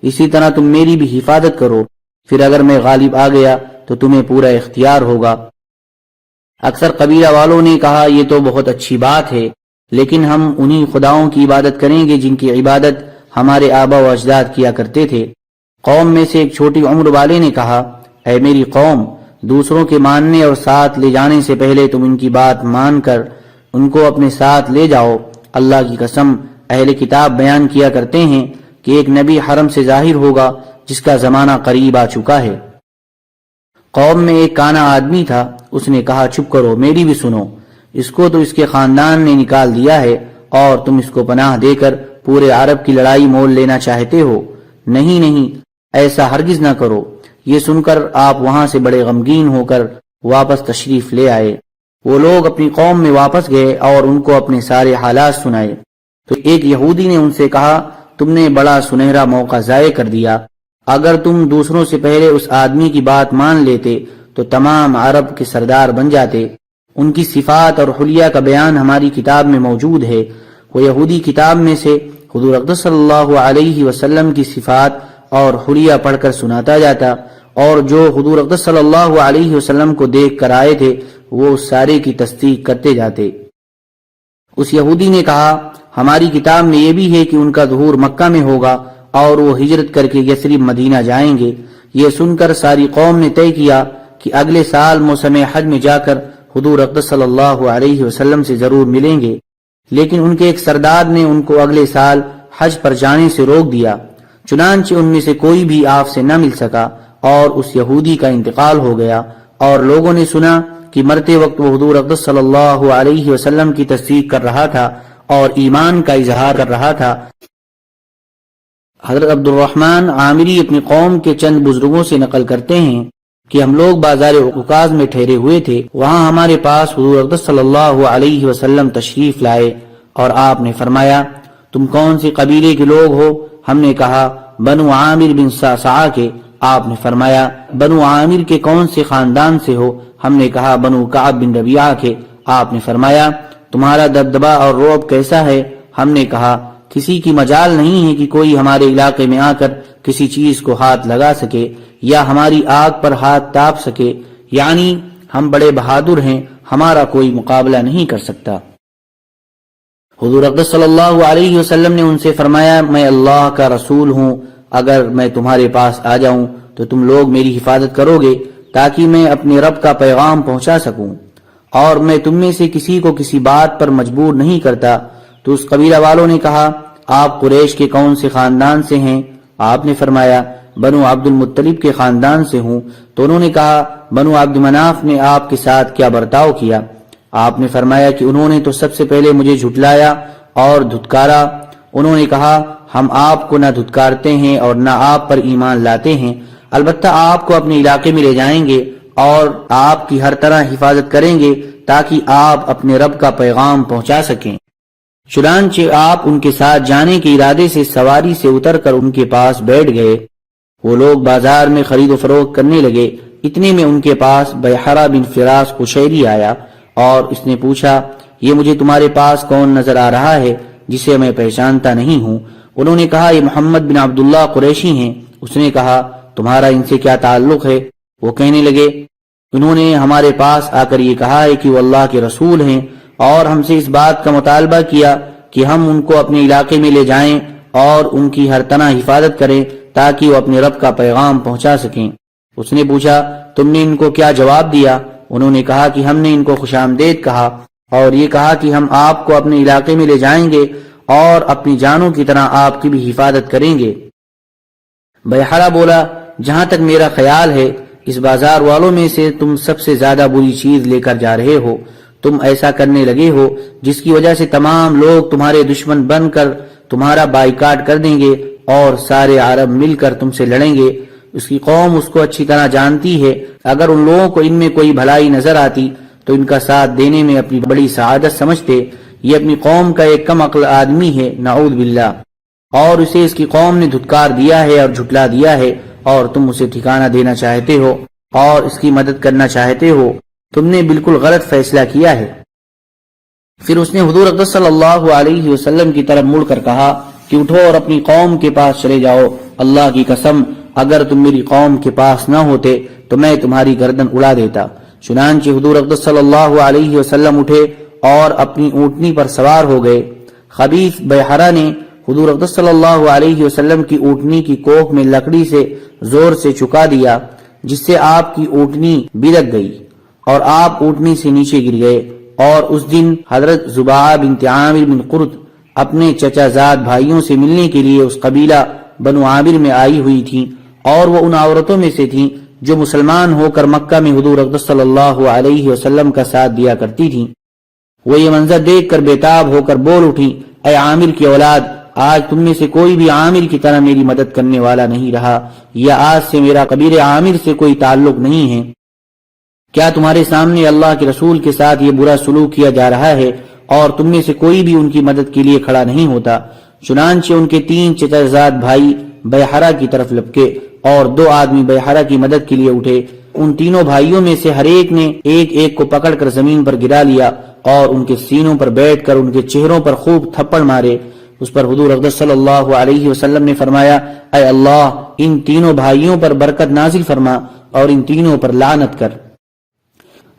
اسی طرح تم میری بھی حفاظت کرو، پھر اگر میں غالب آ گیا تو تمہیں پورا اختیار ہوگا۔ اکثر قبیلہ والوں نے کہا یہ تو بہت اچھی بات ہے، لیکن ہم انہی خداؤں کی عبادت کریں گے جن کی عبادت ہمارے آبا و اجداد کیا کرتے تھے۔ قوم میں سے ایک چھوٹی عمر والے نے کہا اے میری قوم، دوسروں کے ماننے اور ساتھ لے جانے سے پہلے تم ان کی بات مان کر ان کو اپنے ساتھ لے جاؤ۔ اللہ کی قسم، اہل کتاب بیان کیا کرتے ہیں کہ ایک نبی حرم سے ظاہر ہوگا جس کا زمانہ قریب آ چکا ہے۔ قوم میں ایک کانا آدمی تھا، اس نے کہا چپ کرو، میری بھی سنو، اس کو تو اس کے خاندان نے نکال دیا ہے اور تم اس کو پناہ دے کر پورے عرب کی لڑائی مول لینا چاہتے ہو؟ نہیں نہیں، ایسا ہرگز نہ کرو۔ یہ سن کر آپ وہاں سے بڑے غمگین ہو کر واپس تشریف لے آئے۔ وہ لوگ اپنی قوم میں واپس گئے اور ان کو اپنے سارے حالات سنائے تو ایک یہودی نے ان سے کہا تم نے بڑا سنہرا موقع ضائع کر دیا، اگر تم دوسروں سے پہلے اس آدمی کی بات مان لیتے تو تمام عرب کے سردار بن جاتے۔ ان کی صفات اور حلیہ کا بیان ہماری کتاب میں موجود ہے۔ وہ یہودی کتاب میں سے حضور اقدس صلی اللہ علیہ وسلم کی صفات اور حلیہ پڑھ کر سناتا جاتا، اور جو حضور اقدس صلی اللہ علیہ وسلم کو دیکھ کر آئے تھے وہ اس سارے کی تصدیق کرتے جاتے۔ اس یہودی نے کہا ہماری کتاب میں یہ بھی ہے کہ ان کا ظہور مکہ میں ہوگا اور وہ ہجرت کر کے یثرب مدینہ جائیں گے۔ یہ سن کر ساری قوم نے طے کیا کہ اگلے سال موسم حج میں جا کر حضور اقدس صلی اللہ علیہ وسلم سے ضرور ملیں گے، لیکن ان کے ایک سردار نے ان کو اگلے سال حج پر جانے سے روک دیا، چنانچہ ان میں سے کوئی بھی آپ سے نہ مل سکا اور اس یہودی کا انتقال ہو گیا، اور لوگوں نے سنا کہ مرتے وقت وہ حضور اقدس صلی اللہ علیہ وسلم کی تصدیق کر رہا تھا اور ایمان کا اظہار کر رہا تھا۔ حضرت عبد الرحمن عامری اپنی قوم کے چند بزرگوں سے نقل کرتے ہیں کہ ہم لوگ بازار عکاظ میں ٹھہرے ہوئے تھے، وہاں ہمارے پاس حضور اقدس صلی اللہ علیہ وسلم تشریف لائے اور آپ نے فرمایا تم کون سے قبیلے کے لوگ ہو؟ ہم نے کہا بنو عامر بن صعصعہ کے۔ آپ نے فرمایا بنو عامر کے کون سے خاندان سے ہو؟ ہم نے کہا بنو کعب بن ربیعہ کے۔ آپ نے فرمایا تمہارا دبدبہ اور رعب کیسا ہے؟ ہم نے کہا کسی کی مجال نہیں ہے کہ کوئی ہمارے علاقے میں آ کر کسی چیز کو ہاتھ لگا سکے یا ہماری آگ پر ہاتھ تاپ سکے، یعنی ہم بڑے بہادر ہیں، ہمارا کوئی مقابلہ نہیں کر سکتا۔ حضور اقدس صلی اللہ علیہ وسلم نے ان سے فرمایا میں اللہ کا رسول ہوں، اگر میں تمہارے پاس آ جاؤں تو تم لوگ میری حفاظت کرو گے تاکہ میں اپنے رب کا پیغام پہنچا سکوں، اور میں تم میں سے کسی کو کسی بات پر مجبور نہیں کرتا۔ تو اس قبیلہ والوں نے کہا آپ قریش کے کون سے خاندان سے ہیں؟ آپ نے فرمایا بنو عبد المطلب کے خاندان سے ہوں۔ تو انہوں نے کہا بنو عبد مناف نے آپ کے ساتھ کیا برتاؤ کیا؟ آپ نے فرمایا کہ انہوں نے تو سب سے پہلے مجھے جھٹلایا اور دھتکارا۔ انہوں نے کہا ہم آپ کو نہ دھتکارتے ہیں اور نہ آپ پر ایمان لاتے ہیں، البتہ آپ کو اپنے علاقے میں لے جائیں گے اور آپ کی ہر طرح حفاظت کریں گے تاکہ آپ اپنے رب کا پیغام پہنچا سکیں۔ چنانچہ آپ ان کے ساتھ جانے کے ارادے سے سواری سے اتر کر ان کے پاس بیٹھ گئے۔ وہ لوگ بازار میں خرید و فروخت کرنے لگے، اتنے میں ان کے پاس بیحرہ بن فراس قشیری آیا اور اس نے پوچھا یہ مجھے تمہارے پاس کون نظر آ رہا ہے جسے میں پہچانتا نہیں ہوں؟ انہوں نے کہا یہ محمد بن عبداللہ قریشی ہیں۔ اس نے کہا تمہارا ان سے کیا تعلق ہے؟ وہ کہنے لگے انہوں نے ہمارے پاس آ کر یہ کہا ہے کہ وہ اللہ کے رسول ہیں اور ہم سے اس بات کا مطالبہ کیا کہ ہم ان کو اپنے علاقے میں لے جائیں اور ان کی ہر طرح حفاظت کریں تاکہ وہ اپنے رب کا پیغام پہنچا سکیں۔ اس نے پوچھا تم نے ان کو کیا جواب دیا؟ انہوں نے کہا کہ ہم نے ان کو خوش آمدید کہا اور یہ کہا کہ ہم آپ کو اپنے علاقے میں لے جائیں گے اور اپنی جانوں کی طرح آپ کی بھی حفاظت کریں گے۔ بیحرہ بولا جہاں تک میرا خیال ہے اس بازار والوں میں سے تم سب سے زیادہ بری چیز لے کر جا رہے ہو، تم ایسا کرنے لگے ہو جس کی وجہ سے تمام لوگ تمہارے دشمن بن کر تمہارا بائیکاٹ کر دیں گے اور سارے عرب مل کر تم سے لڑیں گے۔ اس کی قوم اس کو اچھی طرح جانتی ہے، اگر ان لوگوں کو ان میں کوئی بھلائی نظر آتی تو ان کا ساتھ دینے میں اپنی بڑی سعادت سمجھتے۔ یہ اپنی قوم کا ایک کم عقل آدمی ہے، نعوذ باللہ، اور اسے اس کی قوم نے دھتکار دیا ہے اور جھٹلا دیا ہے، اور تم اسے ٹھکانہ دینا چاہتے ہو اور اس کی مدد کرنا چاہتے ہو، تم نے بالکل غلط فیصلہ کیا ہے۔ پھر اس نے حضور اقدس صلی اللہ علیہ وسلم کی طرف مڑ کر کہا کہ اٹھو اور اپنی قوم کے پاس چلے جاؤ، اللہ کی قسم اگر تم میری قوم کے پاس نہ ہوتے تو میں تمہاری گردن اڑا دیتا۔ چنانچہ حضور اقدس صلی اللہ علیہ وسلم اٹھے اور اپنی اونٹنی پر سوار ہو گئے۔ خبیث بیحرہ نے حضور اقدس صلی اللہ علیہ وسلم کی اونٹنی کی کوکھ میں لکڑی سے زور سے چکا دیا جس سے آپ کی اونٹنی بلک گئی اور آپ اونٹنی سے نیچے گر گئے۔ اور اس دن حضرت زباعہ بنت عامر بن قرط اپنے چچا زاد بھائیوں سے ملنے کے لیے اس قبیلہ بنو عامر میں آئی ہوئی تھیں، اور وہ ان عورتوں میں سے تھیں جو مسلمان ہو کر مکہ میں حضور اقدس صلی اللہ علیہ وسلم کا ساتھ دیا کرتی تھیں۔ وہ یہ منظر دیکھ کر بیتاب ہو کر بول اٹھی اے عامر کی اولاد، آج تم میں سے کوئی بھی عامر کی طرح میری مدد کرنے والا نہیں رہا، یا آج سے میرا قبیلہ عامر سے کوئی تعلق نہیں ہے۔ کیا تمہارے سامنے اللہ کے رسول کے ساتھ یہ برا سلوک کیا جا رہا ہے اور تم میں سے کوئی بھی ان کی مدد کے لیے کھڑا نہیں ہوتا؟ چنانچہ ان کے 3 چچا زاد بھائی بیحرہ کی طرف لپکے اور 2 آدمی بیحرہ کی مدد کے لیے اٹھے۔ ان تینوں بھائیوں میں سے ہر ایک نے ایک ایک کو پکڑ کر زمین پر گرا لیا اور ان کے سینوں پر بیٹھ کر ان کے چہروں پر خوب تھپڑ مارے۔ اس پر حضور اقدس صلی اللہ علیہ وسلم نے فرمایا اے اللہ ان تینوں بھائیوں پر برکت نازل فرما اور ان تینوں پر لعنت کر۔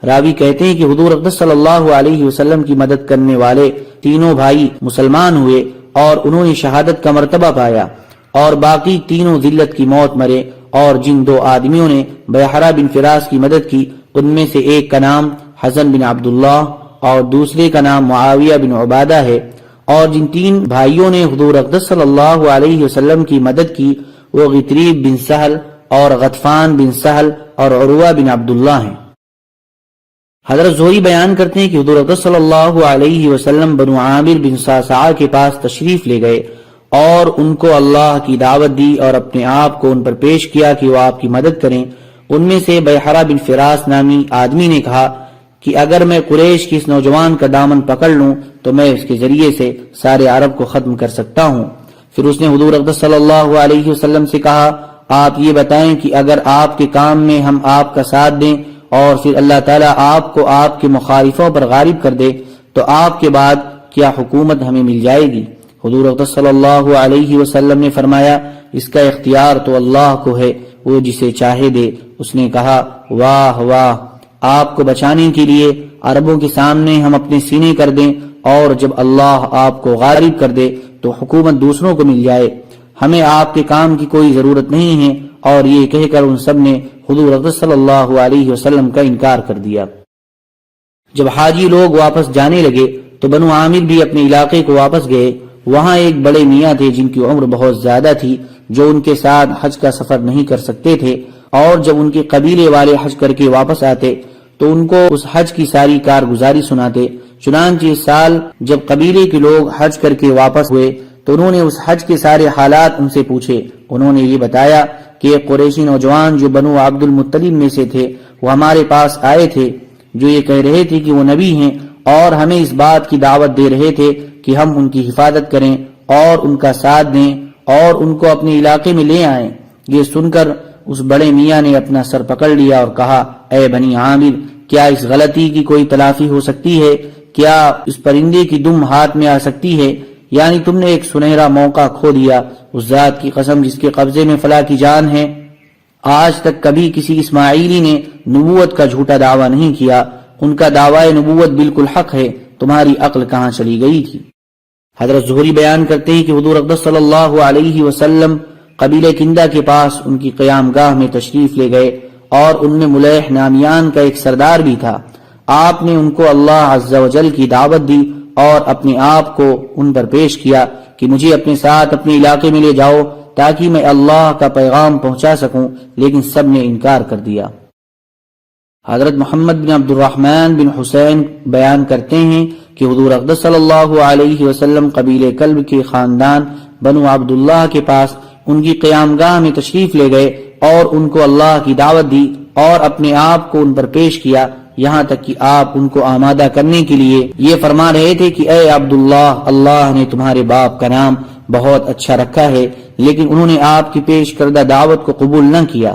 راوی کہتے ہیں کہ حضور اقدس صلی اللہ علیہ وسلم کی مدد کرنے والے تینوں بھائی مسلمان ہوئے اور انہوں نے شہادت کا مرتبہ پایا، اور باقی تینوں ذلت کی موت مرے۔ اور جن 2 آدمیوں نے بیحرہ بن فراس کی مدد کی ان میں سے ایک کا نام حسن بن عبداللہ اور دوسرے کا نام معاویہ بن عبادہ ہے، اور جن 3 بھائیوں نے حضور اقدس صلی اللہ علیہ وسلم کی مدد کی وہ غطریب بن سہل اور غطفان بن سہل اور عروہ بن عبداللہ ہیں۔ حضرت زہری بیان کرتے ہیں کہ حضور اقدس صلی اللہ علیہ وسلم بنو عامر بن صعصعہ کے پاس تشریف لے گئے اور ان کو اللہ کی دعوت دی اور اپنے آپ کو ان پر پیش کیا کہ وہ آپ کی مدد کریں۔ ان میں سے بیحرہ بن فراس نامی آدمی نے کہا کہ اگر میں قریش کی اس نوجوان کا دامن پکڑ لوں تو میں اس کے ذریعے سے سارے عرب کو ختم کر سکتا ہوں۔ پھر اس نے حضور اقدس صلی اللہ علیہ وسلم سے کہا آپ یہ بتائیں کہ اگر آپ کے کام میں ہم آپ کا ساتھ دیں اور پھر اللہ تعالیٰ آپ کو آپ کے مخالفوں پر غالب کر دے تو آپ کے بعد کیا حکومت ہمیں مل جائے گی؟ حضور اقدس صلی اللہ علیہ وسلم نے فرمایا اس کا اختیار تو اللہ کو ہے، وہ جسے چاہے دے۔ اس نے کہا واہ واہ، آپ کو بچانے کے لیے عربوں کے سامنے ہم اپنے سینے کر دیں اور جب اللہ آپ کو غالب کر دے تو حکومت دوسروں کو مل جائے، ہمیں آپ کے کام کی کوئی ضرورت نہیں ہے۔ اور یہ کہہ کر ان سب نے حضور اقدس صلی اللہ علیہ وسلم کا انکار کر دیا۔ جب حاجی لوگ واپس جانے لگے تو بنو عامر بھی اپنے علاقے کو واپس گئے۔ وہاں ایک بڑے میاں تھے جن کی عمر بہت زیادہ تھی، جو ان کے ساتھ حج کا سفر نہیں کر سکتے تھے، اور جب ان کے قبیلے والے حج کر کے واپس آتے تو ان کو اس حج کی ساری کارگزاری سناتے۔ چنانچہ اس سال جب قبیلے کے لوگ حج کر کے واپس ہوئے تو انہوں نے اس حج کے سارے حالات ان سے پوچھے۔ انہوں نے یہ بتایا کہ ایک قریشی نوجوان جو بنو عبد المطلب میں سے تھے وہ ہمارے پاس آئے تھے، جو یہ کہہ رہے تھے کہ وہ نبی ہیں اور ہمیں اس بات کی دعوت دے رہے تھے کہ ہم ان کی حفاظت کریں اور ان کا ساتھ دیں اور ان کو اپنے علاقے میں لے آئیں۔ یہ سن کر اس بڑے میاں نے اپنا سر پکڑ لیا اور کہا، اے بنی عامر، کیا اس غلطی کی کوئی تلافی ہو سکتی ہے؟ کیا اس پرندے کی دم ہاتھ میں آ سکتی ہے؟ یعنی تم نے ایک سنہرا موقع کھو دیا۔ اس ذات کی قسم جس کے قبضے میں فلاں کی جان ہے، آج تک کبھی کسی اسماعیلی نے نبوت کا جھوٹا دعویٰ نہیں کیا، ان کا دعوی نبوت بالکل حق ہے، تمہاری عقل کہاں چلی گئی تھی؟ حضرت زہری بیان کرتے ہیں کہ حضور اقدس صلی اللہ علیہ وسلم قبیلہ کندہ کے پاس ان کی قیام گاہ میں تشریف لے گئے، اور ان میں ملیح نامیان کا ایک سردار بھی تھا۔ آپ نے ان کو اللہ عز و جل کی دعوت دی اور اپنے آپ کو ان پر پیش کیا کہ مجھے اپنے ساتھ اپنے علاقے میں لے جاؤ تاکہ میں اللہ کا پیغام پہنچا سکوں، لیکن سب نے انکار کر دیا۔ حضرت محمد بن عبد الرحمن بن حسین بیان کرتے ہیں کہ حضور اقدس صلی اللہ علیہ وسلم قبیلہ کلب کے خاندان بنو عبداللہ کے پاس ان کی قیام گاہ میں تشریف لے گئے اور ان کو اللہ کی دعوت دی اور اپنے آپ کو ان پر پیش کیا، یہاں تک کہ آپ ان کو آمادہ کرنے کے لیے یہ فرما رہے تھے کہ اے عبداللہ، اللہ نے تمہارے باپ کا نام بہت اچھا رکھا ہے، لیکن انہوں نے آپ کی پیش کردہ دعوت کو قبول نہ کیا۔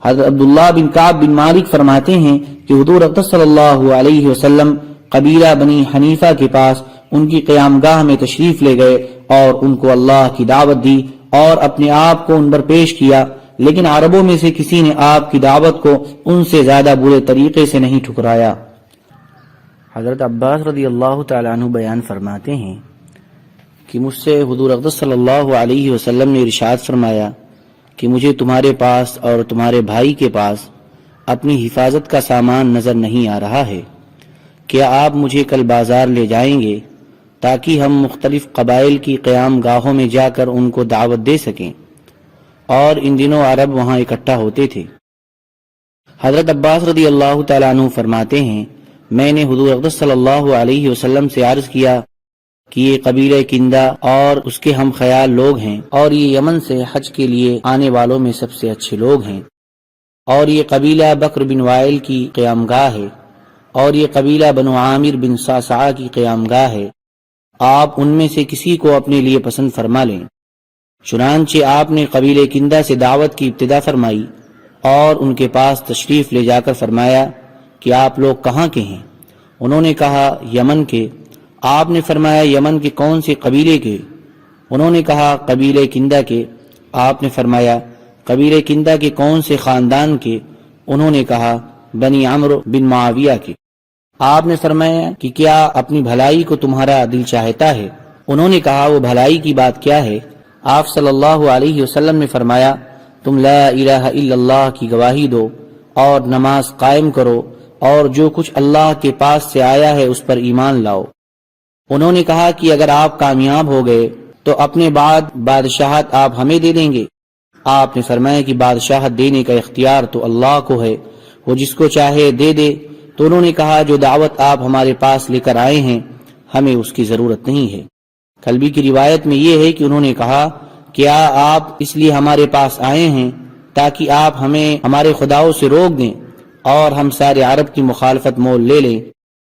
حضرت عبداللہ بن کعب بن مالک فرماتے ہیں کہ حضور اقدس صلی اللہ علیہ وسلم قبیلہ بنی حنیفہ کے پاس ان کی قیام گاہ میں تشریف لے گئے اور ان کو اللہ کی دعوت دی اور اپنے آپ کو ان پر پیش کیا، لیکن عربوں میں سے کسی نے آپ کی دعوت کو ان سے زیادہ برے طریقے سے نہیں ٹھکرایا۔ حضرت عباس رضی اللہ تعالیٰ عنہ بیان فرماتے ہیں کہ مجھ سے حضور اقدس صلی اللہ علیہ وسلم نے ارشاد فرمایا کہ مجھے تمہارے پاس اور تمہارے بھائی کے پاس اپنی حفاظت کا سامان نظر نہیں آ رہا ہے، کیا آپ مجھے کل بازار لے جائیں گے تاکہ ہم مختلف قبائل کی قیام گاہوں میں جا کر ان کو دعوت دے سکیں؟ اور ان دنوں عرب وہاں اکٹھا ہوتے تھے۔ حضرت عباس رضی اللہ تعالیٰ عنہ فرماتے ہیں میں نے حضور اقدس صلی اللہ علیہ وسلم سے عرض کیا کہ یہ قبیلہ کندہ اور اس کے ہم خیال لوگ ہیں، اور یہ یمن سے حج کے لیے آنے والوں میں سب سے اچھے لوگ ہیں، اور یہ قبیلہ بکر بن وائل کی قیام گاہ ہے، اور یہ قبیلہ بنو عامر بن صعصعہ کی قیام گاہ ہے، آپ ان میں سے کسی کو اپنے لیے پسند فرما لیں۔ چنانچہ آپ نے قبیلہ کندہ سے دعوت کی ابتدا فرمائی اور ان کے پاس تشریف لے جا کر فرمایا کہ آپ لوگ کہاں کے ہیں؟ انہوں نے کہا یمن کے۔ آپ نے فرمایا یمن کے کون سے قبیلے کے؟ انہوں نے کہا قبیلہ کندہ کے۔ آپ نے فرمایا قبیلہ کندہ کے کون سے خاندان کے؟ انہوں نے کہا بنی عمرو بن معاویہ کے۔ آپ نے فرمایا کہ کیا اپنی بھلائی کو تمہارا دل چاہتا ہے؟ انہوں نے کہا وہ بھلائی کی بات کیا ہے؟ آپ صلی اللہ علیہ وسلم نے فرمایا تم لا الہ الا اللہ کی گواہی دو اور نماز قائم کرو اور جو کچھ اللہ کے پاس سے آیا ہے اس پر ایمان لاؤ۔ انہوں نے کہا کہ اگر آپ کامیاب ہو گئے تو اپنے بعد بادشاہت آپ ہمیں دے دیں گے؟ آپ نے فرمایا کہ بادشاہت دینے کا اختیار تو اللہ کو ہے، وہ جس کو چاہے دے دے۔ تو انہوں نے کہا جو دعوت آپ ہمارے پاس لے کر آئے ہیں ہمیں اس کی ضرورت نہیں ہے۔ کلبی کی روایت میں یہ ہے کہ انہوں نے کہا کیا آپ اس لیے ہمارے پاس آئے ہیں تاکہ آپ ہمیں ہمارے خداؤں سے روک دیں اور ہم سارے عرب کی مخالفت مول لے لیں؟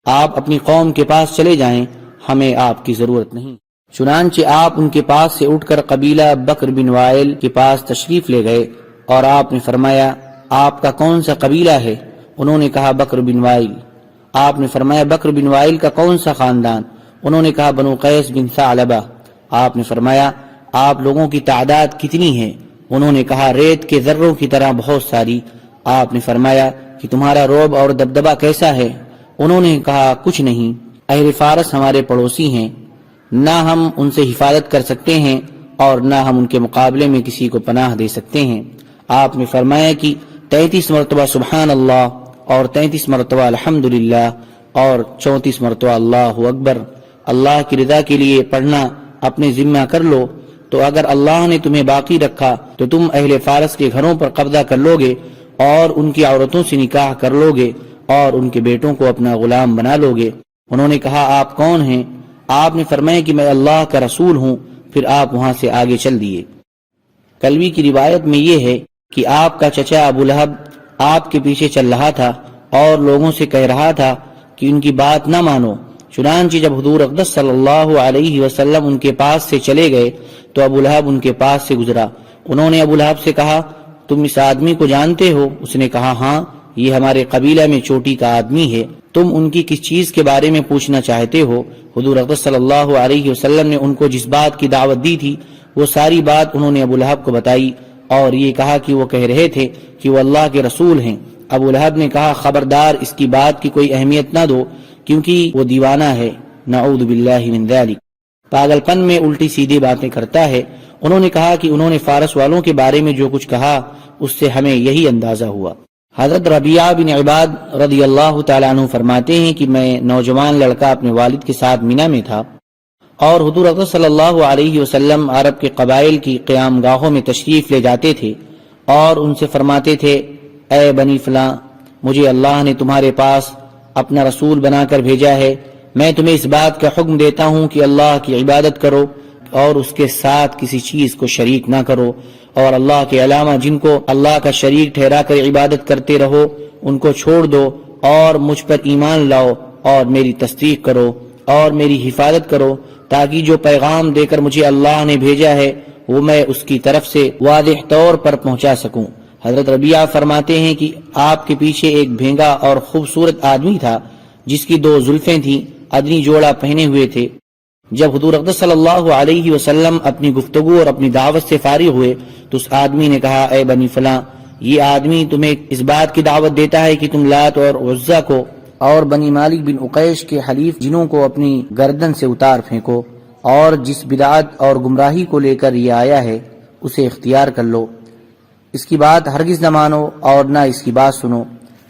آپ اپنی قوم کے پاس چلے جائیں، ہمیں آپ کی ضرورت نہیں۔ چنانچہ آپ ان کے پاس سے اٹھ کر قبیلہ بکر بن وائل کے پاس تشریف لے گئے اور آپ نے فرمایا آپ کا کون سا قبیلہ ہے؟ انہوں نے کہا بکر بن وائل۔ آپ نے فرمایا بکر بن وائل کا کون سا خاندان؟ انہوں نے کہا بنو قیس بن ثعلبہ۔ آپ نے فرمایا آپ لوگوں کی تعداد کتنی ہے؟ انہوں نے کہا ریت کے ذروں کی طرح بہت ساری۔ آپ نے فرمایا کہ تمہارا رعب اور دبدبہ کیسا ہے؟ انہوں نے کہا کچھ نہیں۔ اہل فارس ہمارے پڑوسی ہیں، نہ ہم ان سے حفاظت کر سکتے ہیں اور نہ ہم ان کے مقابلے میں کسی کو پناہ دے سکتے ہیں۔ آپ نے فرمایا کہ 33 مرتبہ سبحان اللہ اور 33 مرتبہ الحمدللہ اور 34 مرتبہ اللہ اکبر اللہ کی رضا کے لیے پڑھنا اپنے ذمہ کر لو، تو اگر اللہ نے تمہیں باقی رکھا تو تم اہل فارس کے گھروں پر قبضہ کر لو گے اور ان کی عورتوں سے نکاح کر لو گے اور ان کے بیٹوں کو اپنا غلام بنا لو گے۔ انہوں نے کہا آپ کون ہیں؟ آپ نے فرمایا کہ میں اللہ کا رسول ہوں۔ پھر آپ وہاں سے آگے چل دیے۔ کلوی کی روایت میں یہ ہے کہ آپ کا چچا ابو لہب آپ کے پیچھے چل رہا تھا اور لوگوں سے کہہ رہا تھا کہ ان کی بات نہ مانو۔ چنانچہ جب حضور اقدس صلی اللہ علیہ وسلم ان کے پاس سے چلے گئے تو ابو لہب ان کے پاس سے گزرا۔ انہوں نے ابو لہب سے کہا تم اس آدمی کو جانتے ہو؟ اس نے کہا ہاں، یہ ہمارے قبیلہ میں چوٹی کا آدمی ہے، تم ان کی کس چیز کے بارے میں پوچھنا چاہتے ہو؟ حضور اقدس صلی اللہ علیہ وسلم نے ان کو جس بات کی دعوت دی تھی وہ ساری بات انہوں نے ابو لہب کو بتائی اور یہ کہا کہ وہ کہہ رہے تھے کہ وہ اللہ کے رسول ہیں۔ ابو لہب نے کہا خبردار اس کی بات کی کوئی اہمیت نہ دو کیونکہ وہ دیوانہ ہے، نعوذ باللہ من ذلک، پاگل پن میں الٹی سیدھی باتیں کرتا ہے۔ انہوں نے کہا کہ انہوں نے فارس والوں کے بارے میں جو کچھ کہا اس سے ہمیں یہی اندازہ ہوا۔ حضرت ربیعہ بن عباد رضی اللہ تعالیٰ عنہ فرماتے ہیں کہ میں نوجوان لڑکا اپنے والد کے ساتھ مینا میں تھا اور حضور اکرم صلی اللہ علیہ وسلم عرب کے قبائل کی قیام گاہوں میں تشریف لے جاتے تھے اور ان سے فرماتے تھے اے بنی فلاں، مجھے اللہ نے تمہارے پاس اپنا رسول بنا کر بھیجا ہے، میں تمہیں اس بات کا حکم دیتا ہوں کہ اللہ کی عبادت کرو اور اس کے ساتھ کسی چیز کو شریک نہ کرو، اور اللہ کے علاوہ جن کو اللہ کا شریک ٹھہرا کر عبادت کرتے رہو ان کو چھوڑ دو اور مجھ پر ایمان لاؤ اور میری تصدیق کرو اور میری حفاظت کرو تاکہ جو پیغام دے کر مجھے اللہ نے بھیجا ہے وہ میں اس کی طرف سے واضح طور پر پہنچا سکوں۔ حضرت ربیعہ فرماتے ہیں کہ آپ کے پیچھے ایک بھینگا اور خوبصورت آدمی تھا جس کی 2 زلفیں تھیں، ادنی جوڑا پہنے ہوئے تھے۔ جب حضور اقدس صلی اللہ علیہ وسلم اپنی گفتگو اور اپنی دعوت سے فارغ ہوئے تو اس آدمی نے کہا اے بنی فلاں، یہ آدمی تمہیں اس بات کی دعوت دیتا ہے کہ تم لات اور عزا کو اور بنی مالک بن عقیش کے حلیف جنوں کو اپنی گردن سے اتار پھینکو، اور جس بدعت اور گمراہی کو لے کر یہ آیا ہے اسے اختیار کر لو، اس کی بات ہرگز نہ مانو اور نہ اس کی بات سنو۔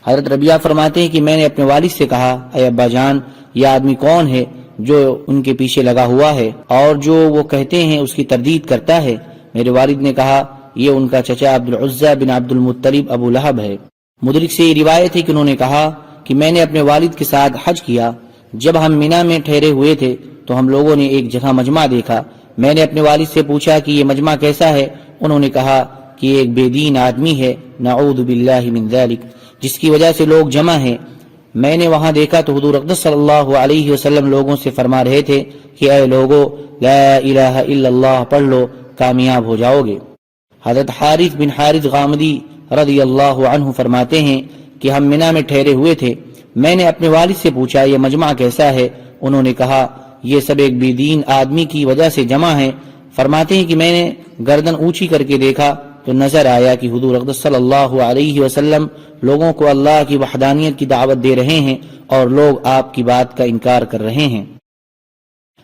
حضرت ربیعہ فرماتے ہیں کہ میں نے اپنے والد سے کہا اے ابا جان، یہ آدمی کون ہے جو ان کے پیچھے لگا ہوا ہے اور جو وہ کہتے ہیں اس کی تردید کرتا ہے؟ میرے والد نے کہا یہ ان کا چچا عبد العزیٰ بن عبد المطلب ابو لہب ہے۔ مدرک سے یہ روایت ہے کہ انہوں نے کہا کہ میں نے اپنے والد کے ساتھ حج کیا، جب ہم مینا میں ٹھہرے ہوئے تھے تو ہم لوگوں نے ایک جگہ مجمع دیکھا۔ میں نے اپنے والد سے پوچھا کہ یہ مجمع کیسا ہے؟ انہوں نے کہا کہ ایک بے دین آدمی ہے، نعوذ باللہ من ذلک، جس کی وجہ سے لوگ جمع ہیں۔ میں نے وہاں دیکھا تو حضور اقدس صلی اللہ علیہ وسلم لوگوں سے فرما رہے تھے کہ اے لوگو لا الہ الا اللہ پڑھ لو، کامیاب ہو جاؤ گے۔ حضرت حارث بن حارث غامدی رضی اللہ عنہ فرماتے ہیں کہ ہم مینا میں ٹھہرے ہوئے تھے، میں نے اپنے والد سے پوچھا یہ مجمع کیسا ہے؟ انہوں نے کہا یہ سب ایک بے دین آدمی کی وجہ سے جمع ہیں۔ فرماتے ہیں کہ میں نے گردن اونچی کر کے دیکھا تو نظر آیا کہ حضور اقدس صلی اللہ علیہ وسلم لوگوں کو اللہ کی وحدانیت کی دعوت دے رہے ہیں اور لوگ آپ کی بات کا انکار کر رہے ہیں۔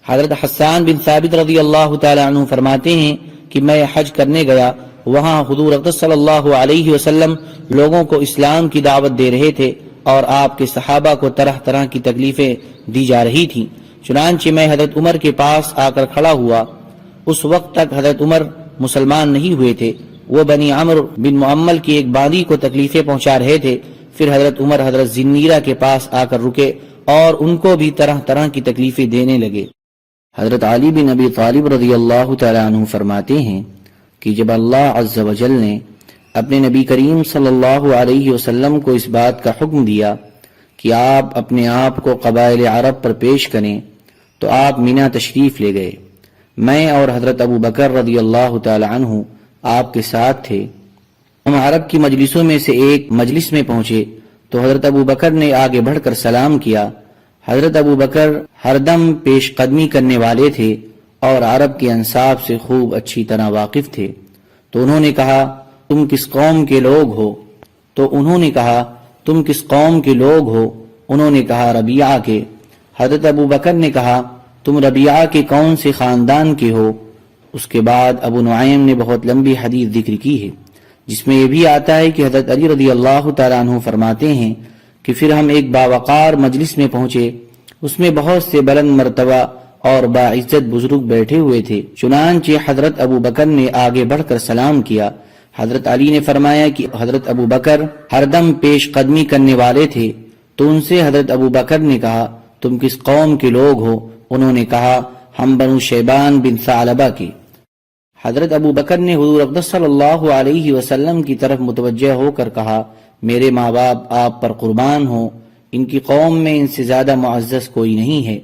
حضرت حسان بن ثابت رضی اللہ تعالی عنہ فرماتے ہیں کہ میں حج کرنے گیا، وہاں حضور اقدس صلی اللہ علیہ وسلم لوگوں کو اسلام کی دعوت دے رہے تھے اور آپ کے صحابہ کو طرح طرح کی تکلیفیں دی جا رہی تھیں۔ چنانچہ میں حضرت عمر کے پاس آ کر کھڑا ہوا۔ اس وقت تک حضرت عمر مسلمان نہیں ہوئے تھے، وہ بنی عمر بن معمل کی ایک باندی کو تکلیفیں پہنچا رہے تھے۔ پھر حضرت عمر حضرت زنیرہ کے پاس آ کر رکے اور ان کو بھی طرح طرح کی تکلیفیں دینے لگے۔ حضرت علی بن ابی طالب رضی اللہ تعالی عنہ فرماتے ہیں کہ جب اللہ عز و جل نے اپنے نبی کریم صلی اللہ علیہ وسلم کو اس بات کا حکم دیا کہ آپ اپنے آپ کو قبائل عرب پر پیش کریں تو آپ مینا تشریف لے گئے۔ میں اور حضرت ابو بکر رضی اللہ تعالی عنہ آپ کے ساتھ تھے۔ ہم عرب کی مجلسوں میں سے ایک مجلس میں پہنچے تو حضرت ابو بکر نے آگے بڑھ کر سلام کیا۔ حضرت ابو بکر ہر دم پیش قدمی کرنے والے تھے اور عرب کے انساب سے خوب اچھی طرح واقف تھے۔ تو انہوں نے کہا تم کس قوم کے لوگ ہو؟ تو انہوں نے کہا تم کس قوم کے لوگ ہو؟ انہوں نے کہا ربیعہ کے۔ حضرت ابو بکر نے کہا تم ربیعہ کے کون سے خاندان کے ہو؟ اس کے بعد ابو نعیم نے بہت لمبی حدیث ذکر کی ہے جس میں یہ بھی آتا ہے کہ حضرت علی رضی اللہ تعالیٰ عنہ فرماتے ہیں کہ پھر ہم ایک باوقار مجلس میں پہنچے، اس میں بہت سے بلند مرتبہ اور باعزت بزرگ بیٹھے ہوئے تھے، چنانچہ حضرت ابو بکر نے آگے بڑھ کر سلام کیا۔ حضرت علی نے فرمایا کہ حضرت ابو بکر ہر دم پیش قدمی کرنے والے تھے، تو ان سے حضرت ابو بکر نے کہا تم کس قوم کے لوگ ہو؟ انہوں نے کہا ہم بنو شیبان بن ثعلبہ کے۔ حضرت ابو بکر نے حضور اقدس صلی اللہ علیہ وسلم کی طرف متوجہ ہو کر کہا میرے ماں باپ آپ پر قربان ہوں، ان کی قوم میں ان سے زیادہ معزز کوئی نہیں ہے۔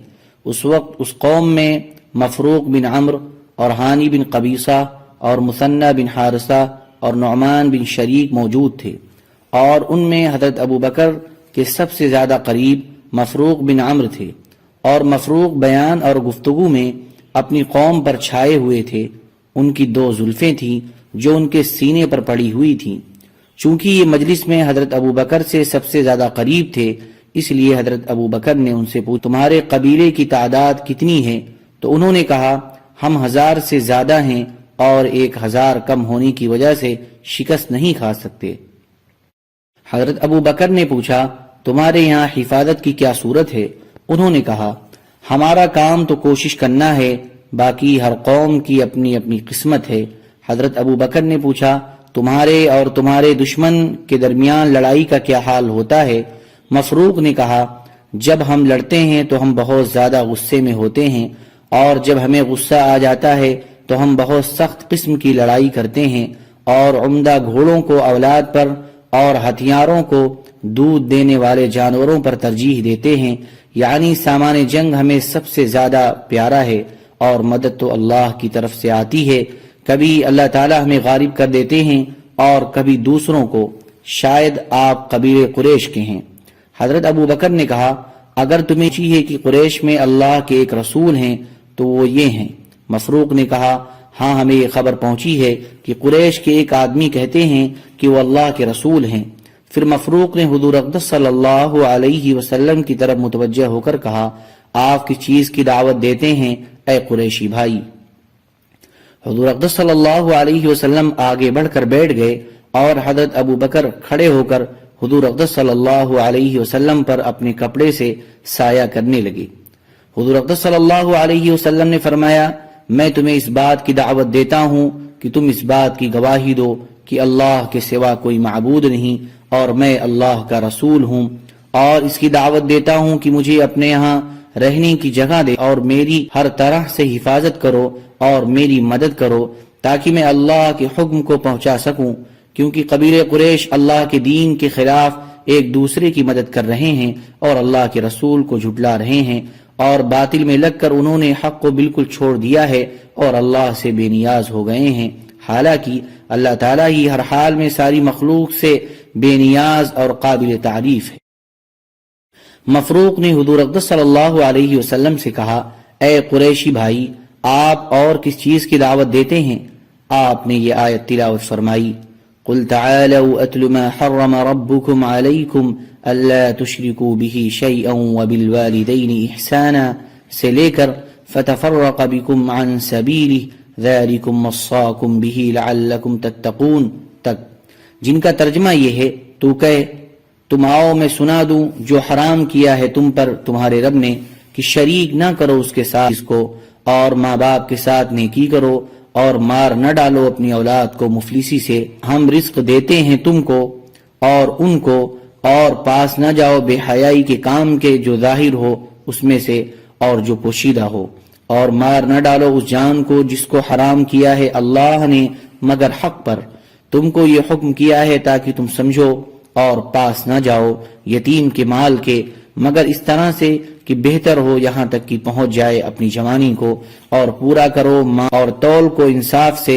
اس وقت اس قوم میں مفروق بن عمرو اور ہانی بن قبیصہ اور مثنى بن حارثہ اور نعمان بن شریک موجود تھے، اور ان میں حضرت ابو بکر کے سب سے زیادہ قریب مفروق بن عمرو تھے، اور مفروق بیان اور گفتگو میں اپنی قوم پر چھائے ہوئے تھے۔ ان کی 2 زلفیں تھیں جو ان کے سینے پر پڑی ہوئی تھیں۔ چونکہ یہ مجلس میں حضرت ابو بکر سے سب سے زیادہ قریب تھے، اس لیے حضرت ابو بکر نے ان سے پوچھا تمہارے قبیلے کی تعداد کتنی ہے؟ تو انہوں نے کہا ہم 1000 سے زیادہ ہیں اور 1000 کم ہونے کی وجہ سے شکست نہیں کھا سکتے۔ حضرت ابو بکر نے پوچھا تمہارے یہاں حفاظت کی کیا صورت ہے؟ انہوں نے کہا ہمارا کام تو کوشش کرنا ہے، باقی ہر قوم کی اپنی اپنی قسمت ہے۔ حضرت ابو بکر نے پوچھا تمہارے اور تمہارے دشمن کے درمیان لڑائی کا کیا حال ہوتا ہے؟ مفروق نے کہا جب ہم لڑتے ہیں تو ہم بہت زیادہ غصے میں ہوتے ہیں، اور جب ہمیں غصہ آ جاتا ہے تو ہم بہت سخت قسم کی لڑائی کرتے ہیں، اور عمدہ گھوڑوں کو اولاد پر اور ہتھیاروں کو دودھ دینے والے جانوروں پر ترجیح دیتے ہیں، یعنی سامان جنگ ہمیں سب سے زیادہ پیارا ہے، اور مدد تو اللہ کی طرف سے آتی ہے۔ کبھی اللہ تعالی ہمیں غالب کر دیتے ہیں اور کبھی دوسروں کو، شاید آپ قبیلے قریش کے ہیں۔ حضرت ابو بکر نے کہا اگر تمہیں چاہیے کہ قریش میں اللہ کے ایک رسول ہیں تو وہ یہ ہیں۔ مفروق نے کہا ہاں ہمیں یہ خبر پہنچی ہے کہ قریش کے ایک آدمی کہتے ہیں کہ وہ اللہ کے رسول ہیں۔ پھر مفروق نے حضور اقدس صلی اللہ علیہ وسلم کی طرف متوجہ ہو کر کہا آپ کس چیز کی دعوت دیتے ہیں اے قریشی بھائی؟ حضور اقدس صلی اللہ علیہ وسلم آگے بڑھ کر بیٹھ گئے اور حضرت ابو بکر کھڑے ہو کر حضور اقدس صلی اللہ علیہ وسلم پر اپنے کپڑے سے سایہ کرنے لگے۔ حضور اقدس صلی اللہ علیہ وسلم نے فرمایا میں تمہیں اس بات کی دعوت دیتا ہوں کہ تم اس بات کی گواہی دو کہ اللہ کے سوا کوئی معبود نہیں اور میں اللہ کا رسول ہوں، اور اس کی دعوت دیتا ہوں کہ مجھے اپنے یہاں رہنے کی جگہ دے اور میری ہر طرح سے حفاظت کرو اور میری مدد کرو تاکہ میں اللہ کے حکم کو پہنچا سکوں، کیونکہ قبیلے قریش اللہ کے دین کے خلاف ایک دوسرے کی مدد کر رہے ہیں اور اللہ کے رسول کو جھٹلا رہے ہیں، اور باطل میں لگ کر انہوں نے حق کو بالکل چھوڑ دیا ہے اور اللہ سے بے نیاز ہو گئے ہیں، حالانکہ اللہ تعالیٰ ہی ہر حال میں ساری مخلوق سے بے نیاز اور قابل تعریف ہے۔ مفروق نے حضور اقدس صلی اللہ علیہ وسلم سے کہا اے قریشی بھائی آپ اور کس چیز کی دعوت دیتے ہیں؟ آپ نے یہ آیت تلاوت فرمائی قل تعالوا اتل ما حرم ربكم عليكم الا تشركوا به شيئا وبالوالدين احسانا سے لے کر فتفرق بكم عن سبيله ذلكم وصاكم به لعلكم تتقون تک، جن کا ترجمہ یہ ہے تو کہے تم آؤ میں سنا دوں جو حرام کیا ہے تم پر تمہارے رب نے کہ شریک نہ کرو اس کے ساتھ اس کو، اور ماں باپ کے ساتھ نیکی کرو اور مار نہ ڈالو اپنی اولاد کو مفلسی سے، ہم رزق دیتے ہیں تم کو اور ان کو، اور پاس نہ جاؤ بے حیائی کے کام کے جو ظاہر ہو اس میں سے اور جو پوشیدہ ہو، اور مار نہ ڈالو اس جان کو جس کو حرام کیا ہے اللہ نے مگر حق پر، تم کو یہ حکم کیا ہے تاکہ تم سمجھو، اور پاس نہ جاؤ یتیم کے مال کے مگر اس طرح سے کہ بہتر ہو یہاں تک کہ پہنچ جائے اپنی جوانی کو، اور پورا کرو اور تول کو انصاف سے،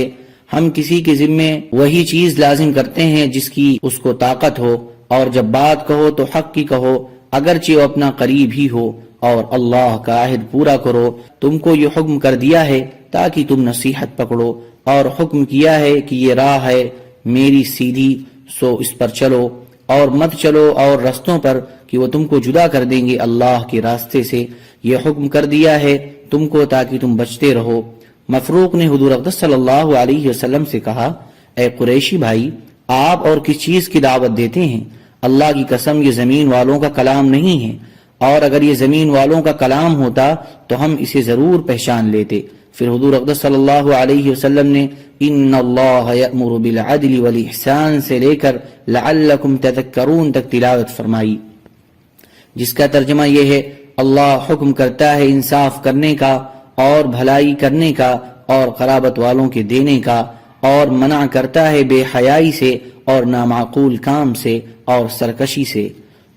ہم کسی کے ذمے وہی چیز لازم کرتے ہیں جس کی اس کو طاقت ہو، اور جب بات کہو تو حق کی کہو اگرچہ وہ اپنا قریب ہی ہو، اور اللہ کا عہد پورا کرو۔ تم کو یہ حکم کر دیا ہے تاکہ تم نصیحت پکڑو، اور حکم کیا ہے کہ یہ راہ ہے میری سیدھی سو اس پر چلو، اور مت چلو اور رستوں پر کہ وہ تم کو جدا کر دیں گے اللہ کے راستے سے، یہ حکم کر دیا ہے تم کو تاکہ تم بچتے رہو۔ مفروق نے حضور اقدس صلی اللہ علیہ وسلم سے کہا، اے قریشی بھائی، آپ اور کس چیز کی دعوت دیتے ہیں؟ اللہ کی قسم یہ زمین والوں کا کلام نہیں ہے، اور اگر یہ زمین والوں کا کلام ہوتا تو ہم اسے ضرور پہچان لیتے۔ پھر حضور اقدس صلی اللہ علیہ وسلم نے ان اللہ یأمر بالعدل والاحسان سے لے کر لعلکم تذکرون تک تلاوت فرمائی، جس کا ترجمہ یہ ہے، اللہ حکم کرتا ہے انصاف کرنے کا اور بھلائی کرنے کا اور قرابت والوں کے دینے کا، اور منع کرتا ہے بے حیائی سے اور نامعقول کام سے اور سرکشی سے،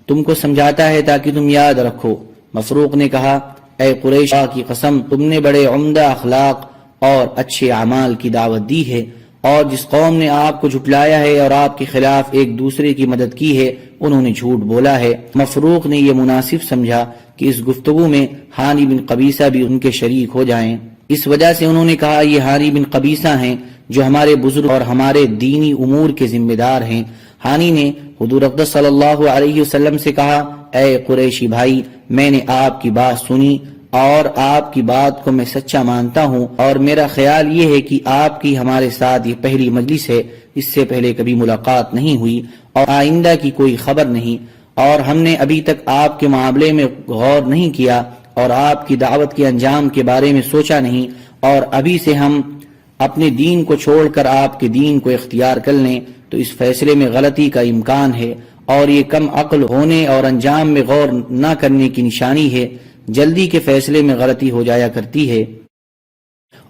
تم کو سمجھاتا ہے تاکہ تم یاد رکھو۔ مفروق نے کہا، اے قریش کی قسم، تم نے بڑے عمدہ اخلاق اور اچھے اعمال کی دعوت دی ہے، اور جس قوم نے آپ کو جھٹلایا ہے اور آپ کے خلاف ایک دوسرے کی مدد کی ہے انہوں نے جھوٹ بولا ہے۔ مفروق نے یہ مناسب سمجھا کہ اس گفتگو میں ہانی بن قبیصہ بھی ان کے شریک ہو جائیں، اس وجہ سے انہوں نے کہا، یہ ہانی بن قبیصہ ہیں جو ہمارے بزرگ اور ہمارے دینی امور کے ذمہ دار ہیں۔ ہانی نے حضور اقدس صلی اللہ علیہ وسلم سے کہا، اے قریشی بھائی، میں نے آپ کی بات سنی اور آپ کی بات کو میں سچا مانتا ہوں، اور میرا خیال یہ ہے کہ آپ کی ہمارے ساتھ یہ پہلی مجلس ہے، اس سے پہلے کبھی ملاقات نہیں ہوئی اور آئندہ کی کوئی خبر نہیں، اور ہم نے ابھی تک آپ کے معاملے میں غور نہیں کیا اور آپ کی دعوت کے انجام کے بارے میں سوچا نہیں، اور ابھی سے ہم اپنے دین کو چھوڑ کر آپ کے دین کو اختیار کر لیں تو اس فیصلے میں غلطی کا امکان ہے، اور یہ کم عقل ہونے اور انجام میں غور نہ کرنے کی نشانی ہے، جلدی کے فیصلے میں غلطی ہو جایا کرتی ہے۔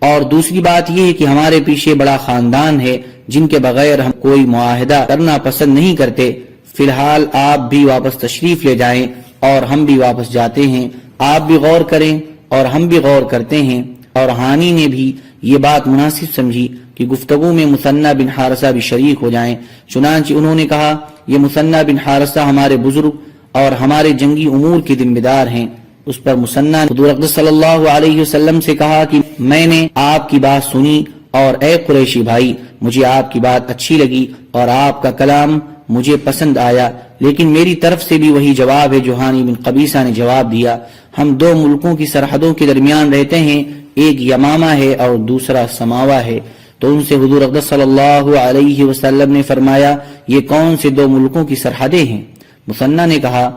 اور دوسری بات یہ ہے کہ ہمارے پیچھے بڑا خاندان ہے جن کے بغیر ہم کوئی معاہدہ کرنا پسند نہیں کرتے، فی الحال آپ بھی واپس تشریف لے جائیں اور ہم بھی واپس جاتے ہیں، آپ بھی غور کریں اور ہم بھی غور کرتے ہیں۔ اور ہانی نے بھی یہ بات مناسب سمجھی کہ گفتگو میں مثنی بن حارثہ بھی شریک ہو جائیں، چنانچہ انہوں نے کہا، یہ مثنی بن حارثہ ہمارے بزرگ اور ہمارے جنگی امور کے ذمہ دار ہیں۔ اس پر مثنی حضور اقدس صلی اللہ علیہ وسلم سے کہا کہ میں نے آپ کی بات سنی، اور اے قریشی بھائی، مجھے آپ کی بات اچھی لگی اور آپ کا کلام مجھے پسند آیا، لیکن میری طرف سے بھی وہی جواب ہے جو ہانی بن قبیصہ نے جواب دیا، ہم دو ملکوں کی سرحدوں کے درمیان رہتے ہیں، ایک یمامہ ہے اور دوسرا سماوا ہے۔ تو ان سے حضور اقدس صلی اللہ علیہ وسلم نے فرمایا، یہ کون سے دو ملکوں کی سرحدیں ہیں؟ مثنی نے کہا،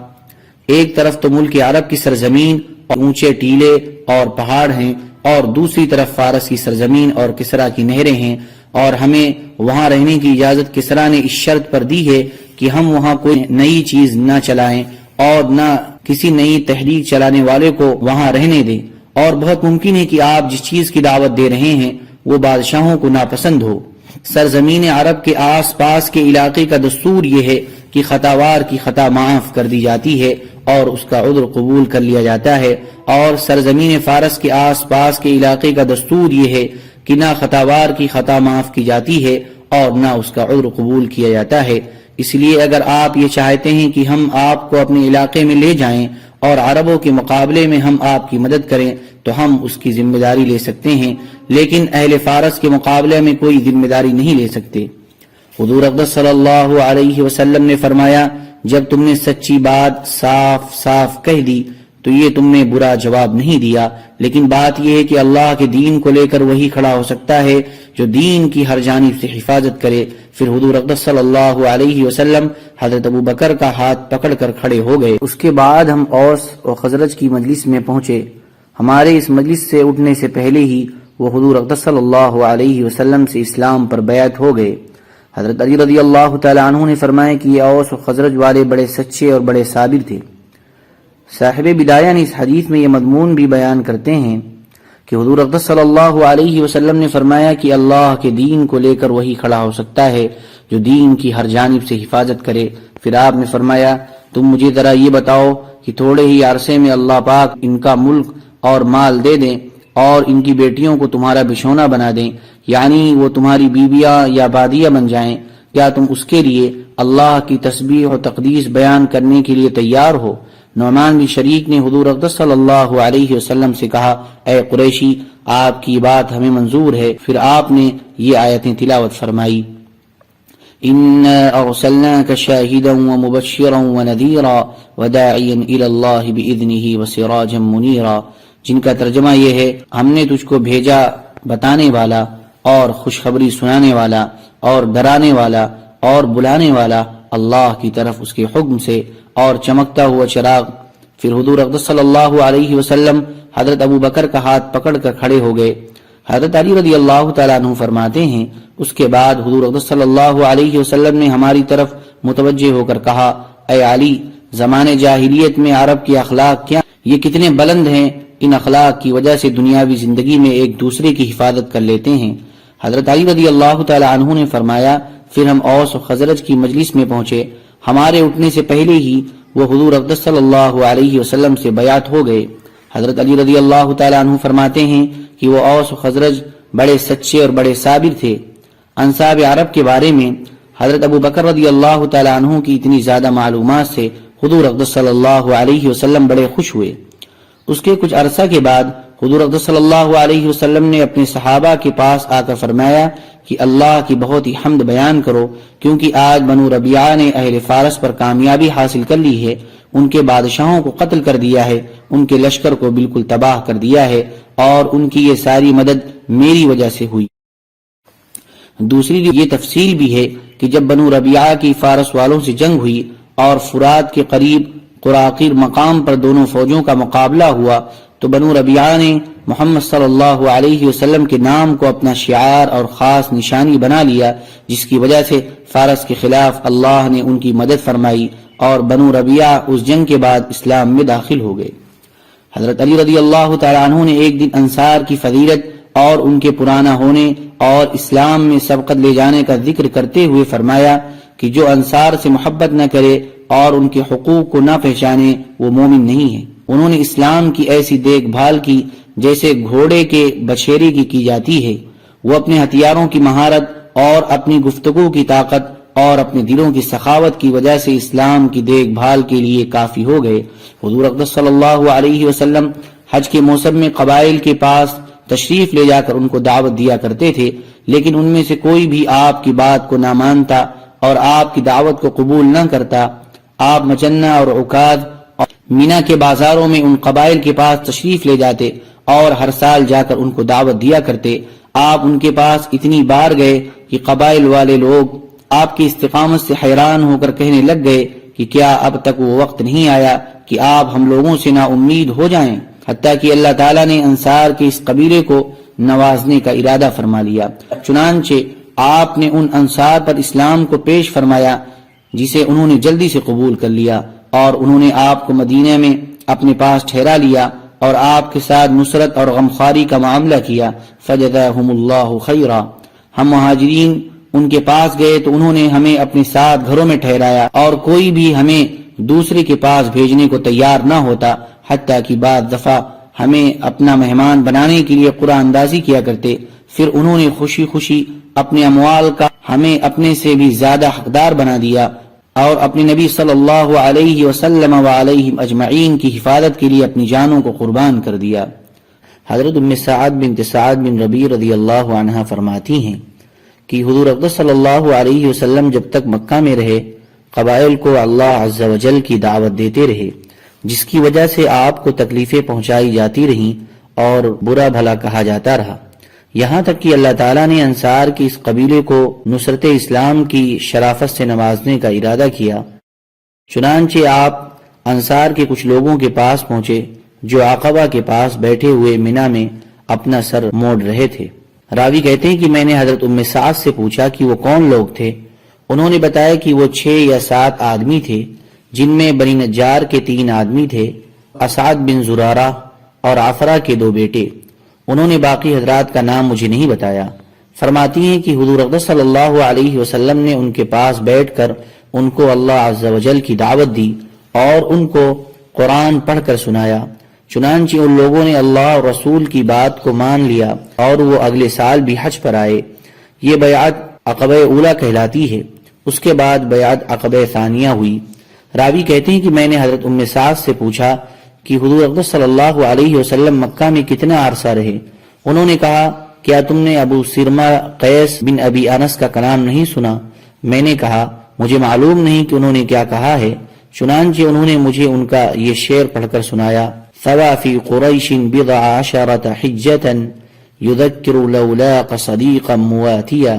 ایک طرف تو ملک عرب کی سرزمین اور اونچے ٹیلے اور پہاڑ ہیں، اور دوسری طرف فارس کی سرزمین اور کسرا کی نہریں ہیں، اور ہمیں وہاں رہنے کی اجازت کسرا نے اس شرط پر دی ہے کہ ہم وہاں کوئی نئی چیز نہ چلائیں اور نہ کسی نئی تحریک چلانے والے کو وہاں رہنے دیں، اور بہت ممکن ہے کہ آپ جس چیز کی دعوت دے رہے ہیں وہ بادشاہوں کو ناپسند ہو۔ سرزمین عرب کے آس پاس کے علاقے کا دستور یہ ہے کہ خطاوار کی خطا معاف کر دی جاتی ہے اور اس کا عذر قبول کر لیا جاتا ہے، اور سرزمین فارس کے آس پاس کے علاقے کا دستور یہ ہے کہ نہ خطاوار کی خطا معاف کی جاتی ہے اور نہ اس کا عذر قبول کیا جاتا ہے۔ اس لیے اگر آپ یہ چاہتے ہیں کہ ہم آپ کو اپنے علاقے میں لے جائیں اور عربوں کے مقابلے میں ہم آپ کی مدد کریں تو ہم اس کی ذمہ داری لے سکتے ہیں، لیکن اہل فارس کے مقابلے میں کوئی ذمہ داری نہیں لے سکتے۔ حضور اقدس صلی اللہ علیہ وسلم نے فرمایا، جب تم نے سچی بات صاف صاف کہہ دی تو یہ تم نے برا جواب نہیں دیا، لیکن بات یہ ہے کہ اللہ کے دین کو لے کر وہی کھڑا ہو سکتا ہے جو دین کی ہر جانب سے حفاظت کرے۔ پھر حضور اقدس صلی اللہ علیہ وسلم حضرت ابو بکر کا ہاتھ پکڑ کر کھڑے ہو گئے۔ اس کے بعد ہم اوس اور خزرج کی مجلس میں پہنچے۔ ہمارے اس مجلس سے اٹھنے سے پہلے ہی وہ حضور اقدس صلی اللہ علیہ وسلم سے اسلام پر بیعت ہو گئے۔ حضرت علی رضی اللہ تعالی عنہ نے فرمایا کہ یہ اوس و خزرج والے بڑے سچے اور بڑے صابر تھے۔ صاحب بدایہ نے اس حدیث میں یہ مضمون بھی بیان کرتے ہیں کہ حضور اقدس صلی اللہ علیہ وسلم نے فرمایا کہ اللہ کے دین کو لے کر وہی کھڑا ہو سکتا ہے جو دین کی ہر جانب سے حفاظت کرے۔ پھر آپ نے فرمایا، تم مجھے ذرا یہ بتاؤ کہ تھوڑے ہی عرصے میں اللہ پاک ان کا ملک اور مال دے دیں اور ان کی بیٹیوں کو تمہارا بچھونا بنا دیں، یعنی وہ تمہاری بیویاں یا بادیاں بن جائیں، کیا تم اس کے لیے اللہ کی تسبیح و تقدیس بیان کرنے کے لیے تیار ہو؟ نعمان بن شریک نے حضور اقدس صلی اللہ علیہ وسلم سے کہا، اے قریشی، آپ کی بات ہمیں منظور ہے۔ پھر آپ نے یہ آیتیں تلاوت فرمائی، إنا أرسلناك شاهدا ومبشرا ونذيرا وداعيا إلى الله بإذنه وسراجا منيرا، جن کا ترجمہ یہ ہے ہم نے تجھ کو بھیجا بتانے والا اور خوشخبری سنانے والا اور ڈرانے والا اور بلانے والا اللہ کی طرف اس کے حکم سے اور چمکتا ہوا چراغ۔ پھر حضور اقدس صلی اللہ علیہ وسلم حضرت ابو بکر کا ہاتھ پکڑ کر کھڑے ہو گئے۔ حضرت علی رضی اللہ تعالیٰ عنہ فرماتے ہیں اس کے بعد حضور اقدس صلی اللہ علیہ وسلم نے ہماری طرف متوجہ ہو کر کہا، اے علی، زمانے جاہلیت میں عرب کے اخلاق کیا یہ کتنے بلند ہیں، ان اخلاق کی وجہ سے دنیاوی زندگی میں ایک دوسرے کی حفاظت کر لیتے ہیں۔ حضرت علی رضی اللہ تعالیٰ عنہ نے فرمایا، پھر ہم اوس و خزرج کی مجلس میں پہنچے، ہمارے اٹھنے سے پہلے ہی وہ حضور اقدس صلی اللہ علیہ وسلم سے بیعت ہو گئے۔ حضرت علی رضی اللہ تعالیٰ عنہ فرماتے ہیں کہ وہ اوس و خزرج بڑے سچے اور بڑے صابر تھے۔ انصاب عرب کے بارے میں حضرت ابو بکر رضی اللہ تعالیٰ عنہ کی اتنی زیادہ معلومات سے حضور اقدس صلی اللہ علیہ وسلم بڑے خوش ہوئے۔ اس کے کچھ عرصہ کے بعد حضور اقدس صلی اللہ علیہ وسلم نے اپنے صحابہ کے پاس آ کر فرمایا کہ اللہ کی بہت ہی حمد بیان کرو، کیونکہ آج بنو ربیعہ نے اہل فارس پر کامیابی حاصل کر لی ہے، ان کے بادشاہوں کو قتل کر دیا ہے، ان کے لشکر کو بالکل تباہ کر دیا ہے، اور ان کی یہ ساری مدد میری وجہ سے ہوئی۔ دوسری یہ تفصیل بھی ہے کہ جب بنو ربیعہ کی فارس والوں سے جنگ ہوئی اور فرات کے قریب قراقیر مقام پر دونوں فوجوں کا مقابلہ ہوا تو بنو ربیعہ نے محمد صلی اللہ علیہ وسلم کے نام کو اپنا شعار اور خاص نشانی بنا لیا، جس کی وجہ سے فارس کے خلاف اللہ نے ان کی مدد فرمائی اور بنو ربیعہ اس جنگ کے بعد اسلام میں داخل ہو گئے۔ حضرت علی رضی اللہ تعالیٰ عنہ نے ایک دن انصار کی فضیلت اور ان کے پرانا ہونے اور اسلام میں سبقت لے جانے کا ذکر کرتے ہوئے فرمایا کہ جو انصار سے محبت نہ کرے اور ان کے حقوق کو نہ پہچانے وہ مومن نہیں ہے۔ انہوں نے اسلام کی ایسی دیکھ بھال کی جیسے گھوڑے کے بچھیرے کی جاتی ہے۔ وہ اپنے ہتھیاروں کی مہارت اور اپنی گفتگو کی طاقت اور اپنے دلوں کی سخاوت کی وجہ سے اسلام کی دیکھ بھال کے لیے کافی ہو گئے۔ حضور اقدس صلی اللہ علیہ وسلم حج کے موسم میں قبائل کے پاس تشریف لے جا کر ان کو دعوت دیا کرتے تھے، لیکن ان میں سے کوئی بھی آپ کی بات کو نہ مانتا اور آپ کی دعوت کو قبول نہ کرتا۔ آپ مچنہ اور عکاظ اور مینا کے بازاروں میں ان قبائل کے پاس تشریف لے جاتے اور ہر سال جا کر ان کو دعوت دیا کرتے۔ آپ ان کے پاس اتنی بار گئے کہ قبائل والے لوگ آپ کی استقامت سے حیران ہو کر کہنے لگ گئے کہ کیا اب تک وہ وقت نہیں آیا کہ آپ ہم لوگوں سے نا امید ہو جائیں؟ حتیٰ کہ اللہ تعالیٰ نے انصار کے اس قبیلے کو نوازنے کا ارادہ فرما لیا۔ چنانچہ آپ نے ان انصار پر اسلام کو پیش فرمایا جسے انہوں نے جلدی سے قبول کر لیا، اور انہوں نے آپ کو مدینہ میں اپنے پاس ٹھہرا لیا اور آپ کے ساتھ نصرت اور غمخواری کا معاملہ کیا۔ فجزاہم اللہ خیرا۔ ہم مہاجرین ان کے پاس گئے تو انہوں نے ہمیں اپنے ساتھ گھروں میں ٹھہرایا اور کوئی بھی ہمیں دوسرے کے پاس بھیجنے کو تیار نہ ہوتا، حتیٰ کہ بعض دفعہ ہمیں اپنا مہمان بنانے کے لیے قرعہ اندازی کیا کرتے۔ پھر انہوں نے خوشی خوشی اپنے اموال کا ہمیں اپنے سے بھی زیادہ حقدار بنا دیا اور اپنے نبی صلی اللہ علیہ وسلم وعلیہم اجمعین کی حفاظت کے لیے اپنی جانوں کو قربان کر دیا۔ حضرت ام سعد بنت سعد بن ربیع رضی اللہ عنہا فرماتی ہیں کہ حضور اقدس صلی اللہ علیہ وسلم جب تک مکہ میں رہے قبائل کو اللہ عز و جل کی دعوت دیتے رہے، جس کی وجہ سے آپ کو تکلیفیں پہنچائی جاتی رہیں اور برا بھلا کہا جاتا رہا، یہاں تک کہ اللہ تعالیٰ نے انصار کی اس قبیلے کو نصرت اسلام کی شرافت سے نوازنے کا ارادہ کیا۔ چنانچہ آپ انصار کے کچھ لوگوں کے پاس پہنچے جو عقبہ کے پاس بیٹھے ہوئے مینا میں اپنا سر موڑ رہے تھے۔ راوی کہتے ہیں کہ میں نے حضرت ام سعد سے پوچھا کہ وہ کون لوگ تھے۔ انہوں نے بتایا کہ وہ 6 یا 7 آدمی تھے، جن میں بنی نجار کے 3 آدمی تھے، اسعد بن زرارہ اور عفرہ کے 2 بیٹے۔ انہوں نے باقی حضرات کا نام مجھے نہیں بتایا۔ فرماتی ہیں کہ حضور اقدس صلی اللہ علیہ وسلم نے ان کے پاس بیٹھ کر ان کو اللہ عز و جل کی دعوت دی اور ان کو قرآن پڑھ کر سنایا۔ چنانچہ ان لوگوں نے اللہ اور رسول کی بات کو مان لیا اور وہ اگلے سال بھی حج پر آئے۔ یہ بیعت عقبہ اولیٰ کہلاتی ہے۔ اس کے بعد بیعت عقبہ ثانیہ ہوئی۔ راوی کہتے ہیں کہ میں نے حضرت ام سعد سے پوچھا کہ حضور اقدس صلی اللہ علیہ وسلم مکہ میں کتنا عرصہ رہے؟ انہوں نے کہا کیا تم نے ابو سرمہ قیس بن ابی انس کا کلام نہیں سنا؟ میں نے کہا مجھے معلوم نہیں کہ انہوں نے کیا کہا ہے، چنانچہ انہوں نے مجھے ان کا یہ شعر پڑھ کر سنایا: ثوى في قريش بضع عشرة حجة يذكر لولاق صديقا مواتيا.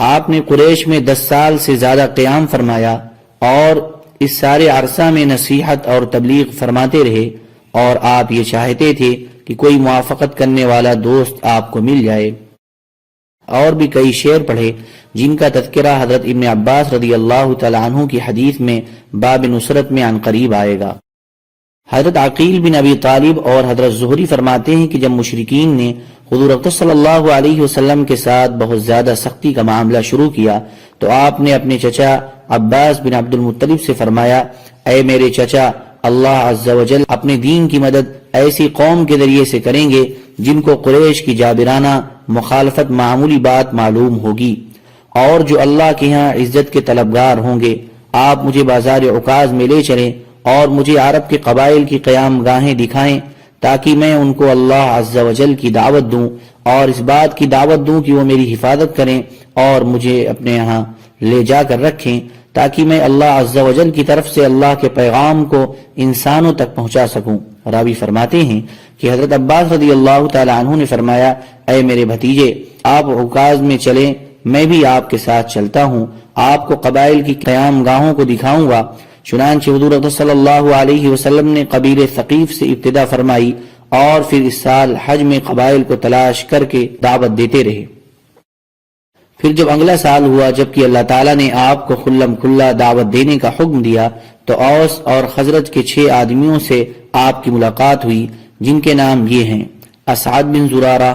آپ نے قریش میں 10 سال سے زیادہ قیام فرمایا اور اس سارے عرصہ میں نصیحت اور تبلیغ فرماتے رہے، اور آپ یہ چاہتے تھے کہ کوئی موافقت کرنے والا دوست آپ کو مل جائے. اور بھی کئی شعر پڑھے جن کا تذکرہ حضرت ابن عباس رضی اللہ تعالی عنہ کی حدیث میں باب نصرت میں عن قریب آئے گا. حضرت عقیل بن ابی طالب اور حضرت زہری فرماتے ہیں کہ جب مشرکین نے حضور اقدس صلی اللہ علیہ وسلم کے ساتھ بہت زیادہ سختی کا معاملہ شروع کیا تو آپ نے اپنے چچا عباس بن عبد المطلب سے فرمایا: اے میرے چچا، اللہ عز و جل اپنے دین کی مدد ایسی قوم کے ذریعے سے کریں گے جن کو قریش کی جابرانہ مخالفت معمولی بات معلوم ہوگی، اور جو اللہ کے ہاں عزت کے طلبگار ہوں گے. آپ مجھے بازار عکاظ میں لے چلیں اور مجھے عرب کے قبائل کی قیام گاہیں دکھائیں تاکہ میں ان کو اللہ عز و جل کی دعوت دوں اور اس بات کی دعوت دوں کہ وہ میری حفاظت کریں اور مجھے اپنے یہاں لے جا کر رکھیں تاکہ میں اللہ عز و جل کی طرف سے اللہ کے پیغام کو انسانوں تک پہنچا سکوں. راوی فرماتے ہیں کہ حضرت عباس رضی اللہ تعالی عنہ نے فرمایا: اے میرے بھتیجے، آپ عکاظ میں چلیں، میں بھی آپ کے ساتھ چلتا ہوں، آپ کو قبائل کی قیام گاہوں کو دکھاؤں گا. چنانچہ حضور اقدس صلی اللہ علیہ وسلم نے قبیلہ ثقیف سے ابتدا فرمائی اور پھر اس سال حج میں قبائل کو تلاش کر کے دعوت دیتے رہے. پھر جب اگلا سال ہوا جبکہ اللہ تعالیٰ نے آپ کو کھلم کھلا دعوت دینے کا حکم دیا تو اوس اور خزرج کے 6 آدمیوں سے آپ کی ملاقات ہوئی جن کے نام یہ ہیں: اسعد بن زرارہ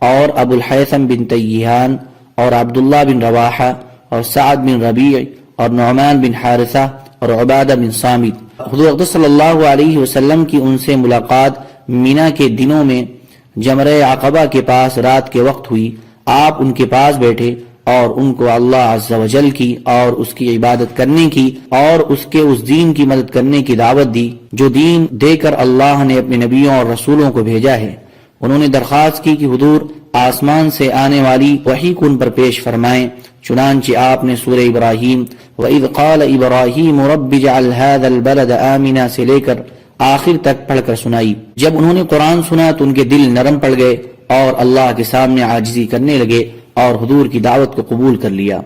اور ابو الحیثم بن تیہان اور عبداللہ بن رواحہ اور سعد بن ربیع اور نعمان بن حارثہ اور عبادہ بن صامت. حضور اقدس صلی اللہ علیہ وسلم کی ان سے ملاقات مینا کے دنوں میں جمرہ عقبہ کے پاس رات کے وقت ہوئی. آپ ان کے پاس بیٹھے اور ان کو اللہ عز و جل کی اور اس کی عبادت کرنے کی اور اس کے اس دین کی مدد کرنے کی دعوت دی جو دین دے کر اللہ نے اپنے نبیوں اور رسولوں کو بھیجا ہے. انہوں نے درخواست کی کہ حضور آسمان سے آنے والی وحی کو ان پر پیش فرمائیں. چنانچہ آپ نے سورہ ابراہیم وَإِذْ قَالَ إِبْرَاهِيمُ رَبِّ اجْعَلْ هَذَا الْبَلَدَ آمِنًا سے لے کر آخر تک پڑھ کر سنائی. جب انہوں نے قرآن سنا تو ان کے دل نرم پڑ گئے اور اللہ کے سامنے عاجزی کرنے لگے اور حضور کی دعوت کو قبول کر لیا.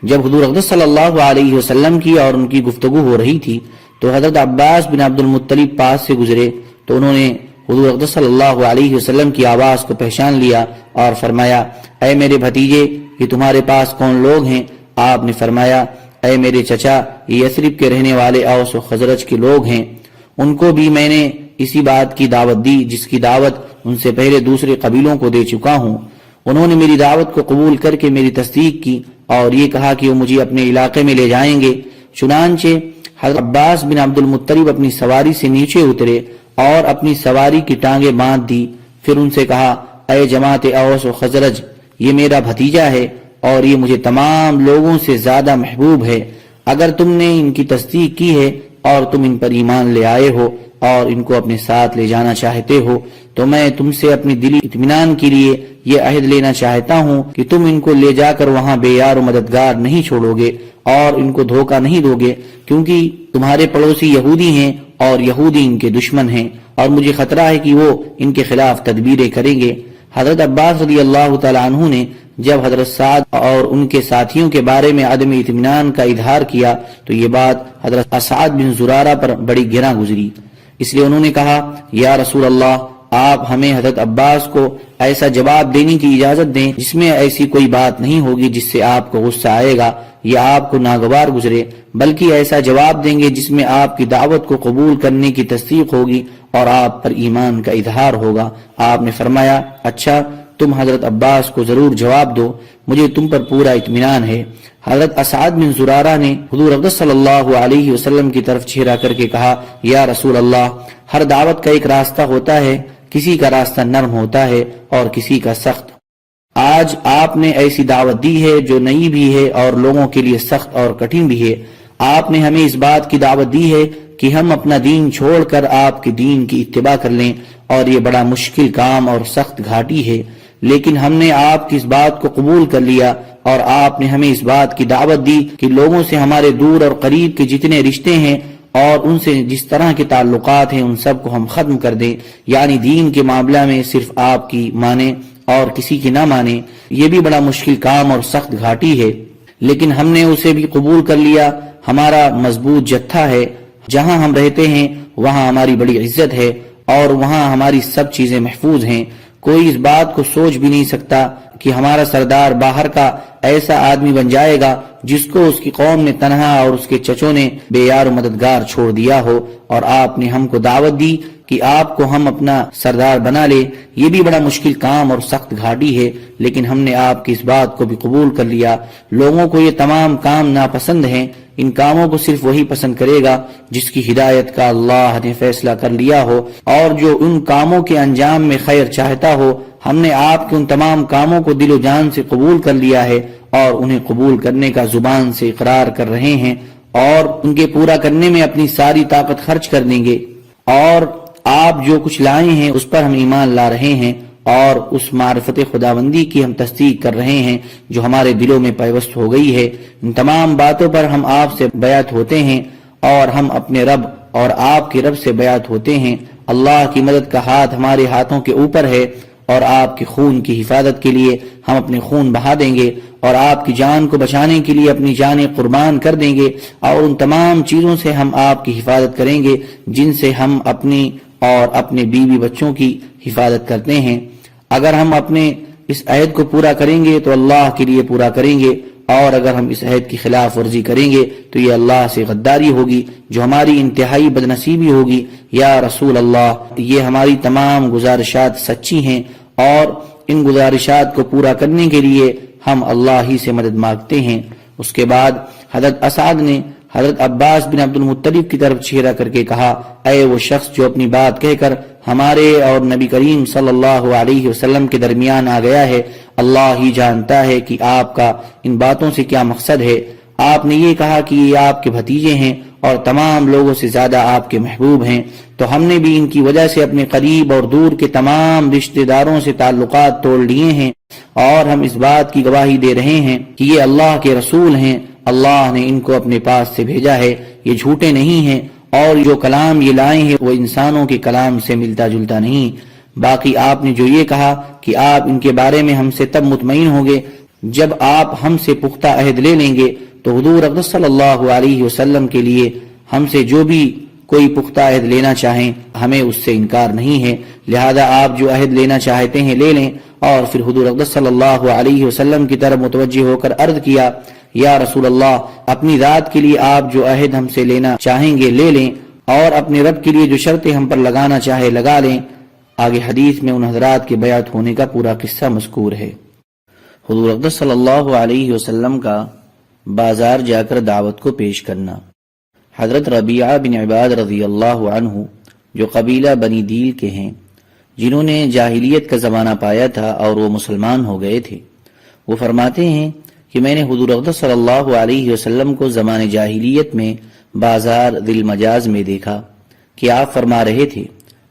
جب حضور اقدس صلی اللہ علیہ وسلم کی اور ان کی گفتگو ہو رہی تھی تو حضرت عباس بن عبد المطلب پاس سے گزرے تو انہوں نے حضور اقدس صلی اللہ علیہ وسلم کی آواز کو پہچان لیا اور فرمایا: اے میرے بھتیجے، یہ تمہارے پاس کون لوگ ہیں؟ آپ نے فرمایا: اے میرے چچا، یہ یثرب کے رہنے والے اوس و خزرج کے لوگ ہیں. ان کو بھی میں نے اسی بات کی دعوت دی جس کی دعوت ان سے پہلے دوسرے قبیلوں کو دے چکا ہوں. انہوں نے میری دعوت کو قبول کر کے میری تصدیق کی اور یہ کہا کہ وہ مجھے اپنے علاقے میں لے جائیں گے. چنانچہ حضرت عباس بن عبد المطلب اپنی سواری سے نیچے اترے اور اپنی سواری کی ٹانگیں باندھ دی. پھر ان سے کہا: اے جماعت اوس و خزرج، یہ میرا بھتیجا ہے اور یہ مجھے تمام لوگوں سے زیادہ محبوب ہے. اگر تم نے ان کی تصدیق کی ہے اور تم ان پر ایمان لے آئے ہو اور ان کو اپنے ساتھ لے جانا چاہتے ہو تو میں تم سے اپنی دلی اطمینان کے لیے یہ عہد لینا چاہتا ہوں کہ تم ان کو لے جا کر وہاں بے یار و مددگار نہیں چھوڑو گے اور ان کو دھوکہ نہیں دو گے، کیونکہ تمہارے پڑوسی یہودی ہیں اور یہودی ان کے دشمن ہیں اور مجھے خطرہ ہے کہ وہ ان کے خلاف تدبیریں کریں گے. حضرت عباس رضی اللہ تعالی عنہ نے جب حضرت سعد اور ان کے ساتھیوں کے بارے میں عدم اطمینان کا اظہار کیا تو یہ بات حضرت اسعد بن زرارہ پر بڑی گراں گزری. اس لیے انہوں نے کہا: یا رسول اللہ، آپ ہمیں حضرت عباس کو ایسا جواب دینے کی اجازت دیں جس میں ایسی کوئی بات نہیں ہوگی جس سے آپ کو غصہ آئے گا یا آپ کو ناگوار گزرے، بلکہ ایسا جواب دیں گے جس میں آپ کی دعوت کو قبول کرنے کی تصدیق ہوگی اور آپ پر ایمان کا اظہار ہوگا. آپ نے فرمایا: اچھا، تم حضرت عباس کو ضرور جواب دو، مجھے تم پر پورا اطمینان ہے. حضرت اسعد بن زرارہ نے حضور اقدس صلی اللہ علیہ وسلم کی طرف چہرہ کر کے کہا: یا رسول اللہ، ہر دعوت کا ایک راستہ ہوتا ہے، کسی کا راستہ نرم ہوتا ہے اور کسی کا سخت. آج آپ نے ایسی دعوت دی ہے جو نئی بھی ہے اور لوگوں کے لیے سخت اور کٹھن بھی ہے. آپ نے ہمیں اس بات کی دعوت دی ہے کہ ہم اپنا دین چھوڑ کر آپ کے دین کی اتباع کر لیں، اور یہ بڑا مشکل کام اور سخت گھاٹی ہے، لیکن ہم نے آپ کی اس بات کو قبول کر لیا اور آپ نے ہمیں اس بات کی دعوت دی کہ لوگوں سے ہمارے دور اور قریب کے جتنے رشتے ہیں اور ان سے جس طرح کے تعلقات ہیں ان سب کو ہم ختم کر دیں، یعنی دین کے معاملہ میں صرف آپ کی مانیں اور کسی کی نہ مانیں۔ یہ بھی بڑا مشکل کام اور سخت گھاٹی ہے، لیکن ہم نے اسے بھی قبول کر لیا۔ ہمارا مضبوط جتھا ہے، جہاں ہم رہتے ہیں وہاں ہماری بڑی عزت ہے اور وہاں ہماری سب چیزیں محفوظ ہیں۔ کوئی اس بات کو سوچ بھی نہیں سکتا کہ ہمارا سردار باہر کا ایسا آدمی بن جائے گا جس کو اس کی قوم نے تنہا اور اس کے چچوں نے بے یار و مددگار چھوڑ دیا ہو، اور آپ نے ہم کو دعوت دی کہ آپ کو ہم اپنا سردار بنا لے۔ یہ بھی بڑا مشکل کام اور سخت گھاٹی ہے، لیکن ہم نے آپ کی اس بات کو بھی قبول کر لیا۔ لوگوں کو یہ تمام کام ناپسند ہیں، ان کاموں کو صرف وہی پسند کرے گا جس کی ہدایت کا اللہ نے فیصلہ کر لیا ہو اور جو ان کاموں کے انجام میں خیر چاہتا ہو۔ ہم نے آپ کے ان تمام کاموں کو دل و جان سے قبول کر لیا ہے اور انہیں قبول کرنے کا زبان سے اقرار کر رہے ہیں اور ان کے پورا کرنے میں اپنی ساری طاقت خرچ کر دیں گے، اور آپ جو کچھ لائے ہیں اس پر ہم ایمان لا رہے ہیں اور اس معرفت خداوندی کی ہم تصدیق کر رہے ہیں جو ہمارے دلوں میں پیوست ہو گئی ہے۔ ان تمام باتوں پر ہم آپ سے بیعت ہوتے ہیں اور ہم اپنے رب اور آپ کے رب سے بیعت ہوتے ہیں۔ اللہ کی مدد کا ہاتھ ہمارے ہاتھوں کے اوپر ہے اور آپ کے خون کی حفاظت کے لیے ہم اپنے خون بہا دیں گے اور آپ کی جان کو بچانے کے لیے اپنی جانیں قربان کر دیں گے، اور ان تمام چیزوں سے ہم آپ کی حفاظت کریں گے جن سے ہم اپنی اور اپنے بیوی بچوں کی حفاظت کرتے ہیں۔ اگر ہم اپنے اس عہد کو پورا کریں گے تو اللہ کے لیے پورا کریں گے، اور اگر ہم اس عہد کی خلاف ورزی کریں گے تو یہ اللہ سے غداری ہوگی جو ہماری انتہائی بدنصیبی ہوگی۔ یا رسول اللہ، یہ ہماری تمام گزارشات سچی ہیں اور ان گزارشات کو پورا کرنے کے لیے ہم اللہ ہی سے مدد مانگتے ہیں۔ اس کے بعد حضرت اسعد نے حضرت عباس بن عبد المطلب کی طرف چہرہ کر کے کہا، اے وہ شخص جو اپنی بات کہہ کر ہمارے اور نبی کریم صلی اللہ علیہ وسلم کے درمیان آ گیا ہے، اللہ ہی جانتا ہے کہ آپ کا ان باتوں سے کیا مقصد ہے۔ آپ نے یہ کہا کہ یہ آپ کے بھتیجے ہیں اور تمام لوگوں سے زیادہ آپ کے محبوب ہیں، تو ہم نے بھی ان کی وجہ سے اپنے قریب اور دور کے تمام رشتہ داروں سے تعلقات توڑ لیے ہیں، اور ہم اس بات کی گواہی دے رہے ہیں کہ یہ اللہ کے رسول ہیں۔ اللہ نے ان کو اپنے پاس سے بھیجا ہے، یہ جھوٹے نہیں ہیں، اور جو کلام یہ لائے ہیں وہ انسانوں کے کلام سے ملتا جلتا نہیں۔ باقی آپ نے جو یہ کہا کہ آپ ان کے بارے میں ہم سے تب مطمئن ہوں گے جب آپ ہم سے پختہ عہد لے لیں گے، تو حضور اقدس صلی اللہ علیہ وسلم کے لیے ہم سے جو بھی کوئی پختہ عہد لینا چاہیں ہمیں اس سے انکار نہیں ہے، لہذا آپ جو عہد لینا چاہتے ہیں لے لیں۔ اور پھر حضور اقدس صلی اللہ علیہ وسلم کی طرف متوجہ ہو کر عرض کیا، یا رسول اللہ، اپنی ذات کے لیے آپ جو عہد ہم سے لینا چاہیں گے لے لیں، اور اپنے رب کے لیے جو شرطیں ہم پر لگانا چاہے لگا لیں۔ آگے حدیث میں ان حضرات کے بیعت ہونے کا پورا قصہ مذکور ہے۔ حضور اقدس صلی اللہ علیہ وسلم کا بازار جا کر دعوت کو پیش کرنا۔ حضرت ربیعہ بن عباد رضی اللہ عنہ جو قبیلہ بنی دیل کے ہیں، جنہوں نے جاہلیت کا زمانہ پایا تھا اور وہ مسلمان ہو گئے تھے، وہ فرماتے ہیں کہ میں نے حضور اقدس صلی اللہ علیہ وسلم کو زمان جاہلیت میں بازار ذی المجاز میں دیکھا کہ آپ فرما رہے تھے،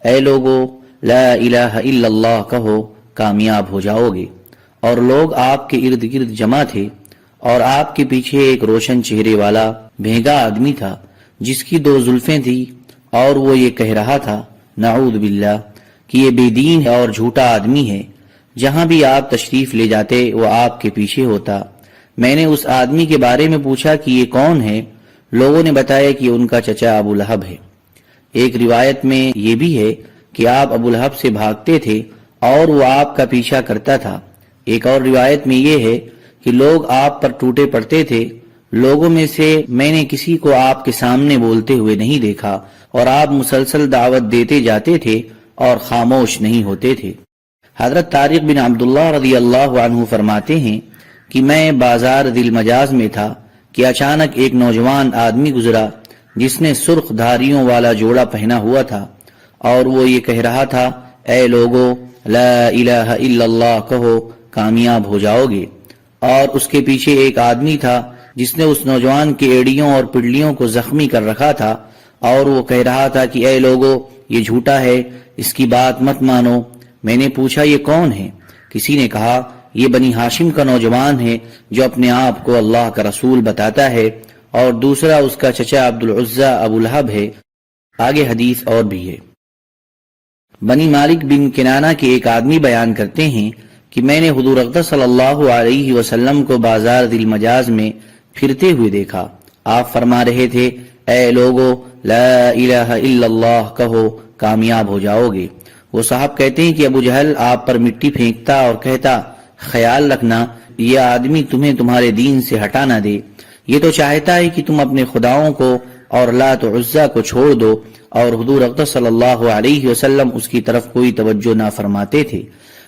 اے لوگو، لا الہ الا اللہ کہو، کامیاب ہو جاؤ گے۔ اور لوگ آپ کے ارد گرد جمع تھے، اور آپ کے پیچھے ایک روشن چہرے والا بھینگا آدمی تھا جس کی 2 زلفیں تھی، اور وہ یہ کہہ رہا تھا، نعوذ باللہ، کہ یہ بے دین اور جھوٹا آدمی ہے، جہاں بھی آپ تشریف لے جاتے وہ آپ کے پیچھے ہوتا۔ میں نے اس آدمی کے بارے میں پوچھا کہ یہ کون ہے؟ لوگوں نے بتایا کہ ان کا چچا ابو لہب ہے۔ ایک روایت میں یہ بھی ہے کہ آپ ابو لہب سے بھاگتے تھے اور وہ آپ کا پیچھا کرتا تھا۔ ایک اور روایت میں یہ ہے کہ لوگ آپ پر ٹوٹے پڑتے تھے۔ لوگوں میں سے میں نے کسی کو آپ کے سامنے بولتے ہوئے نہیں دیکھا، اور آپ مسلسل دعوت دیتے جاتے تھے اور خاموش نہیں ہوتے تھے۔ حضرت طارق بن عبداللہ رضی اللہ عنہ فرماتے ہیں کہ میں بازار ذی المجاز میں تھا کہ اچانک ایک نوجوان آدمی گزرا جس نے سرخ دھاریوں والا جوڑا پہنا ہوا تھا، اور وہ یہ کہہ رہا تھا، اے لوگو، لا الہ الا اللہ کہو، کامیاب ہو جاؤ گے۔ اور اس کے پیچھے ایک آدمی تھا جس نے اس نوجوان کے ایڑیوں اور پڑلیوں کو زخمی کر رکھا تھا، اور وہ کہہ رہا تھا کہ اے لوگو، یہ جھوٹا ہے، اس کی بات مت مانو۔ میں نے پوچھا، یہ کون ہے؟ کسی نے کہا، یہ بنی ہاشم کا نوجوان ہے جو اپنے آپ کو اللہ کا رسول بتاتا ہے، اور دوسرا اس کا چچا عبد العزیٰ ابو لہب ہے۔ آگے حدیث اور بھی ہے۔ بنی مالک بن کنانہ کے ایک آدمی بیان کرتے ہیں کہ میں نے حضور اقدس صلی اللہ علیہ وسلم کو بازار ذی المجاز میں پھرتے ہوئے دیکھا۔ آپ فرما رہے تھے، اے لوگو لا الہ الا اللہ کہو، کامیاب ہو جاؤ گے۔ وہ صاحب کہتے ہیں کہ ابو جہل آپ پر مٹی پھینکتا اور کہتا، خیال رکھنا یہ آدمی تمہیں تمہارے دین سے ہٹا نہ دے، یہ تو چاہتا ہے کہ تم اپنے خداؤں کو اور لات و عزیٰ کو چھوڑ دو، اور حضور اقدس صلی اللہ علیہ وسلم اس کی طرف کوئی توجہ نہ فرماتے تھے۔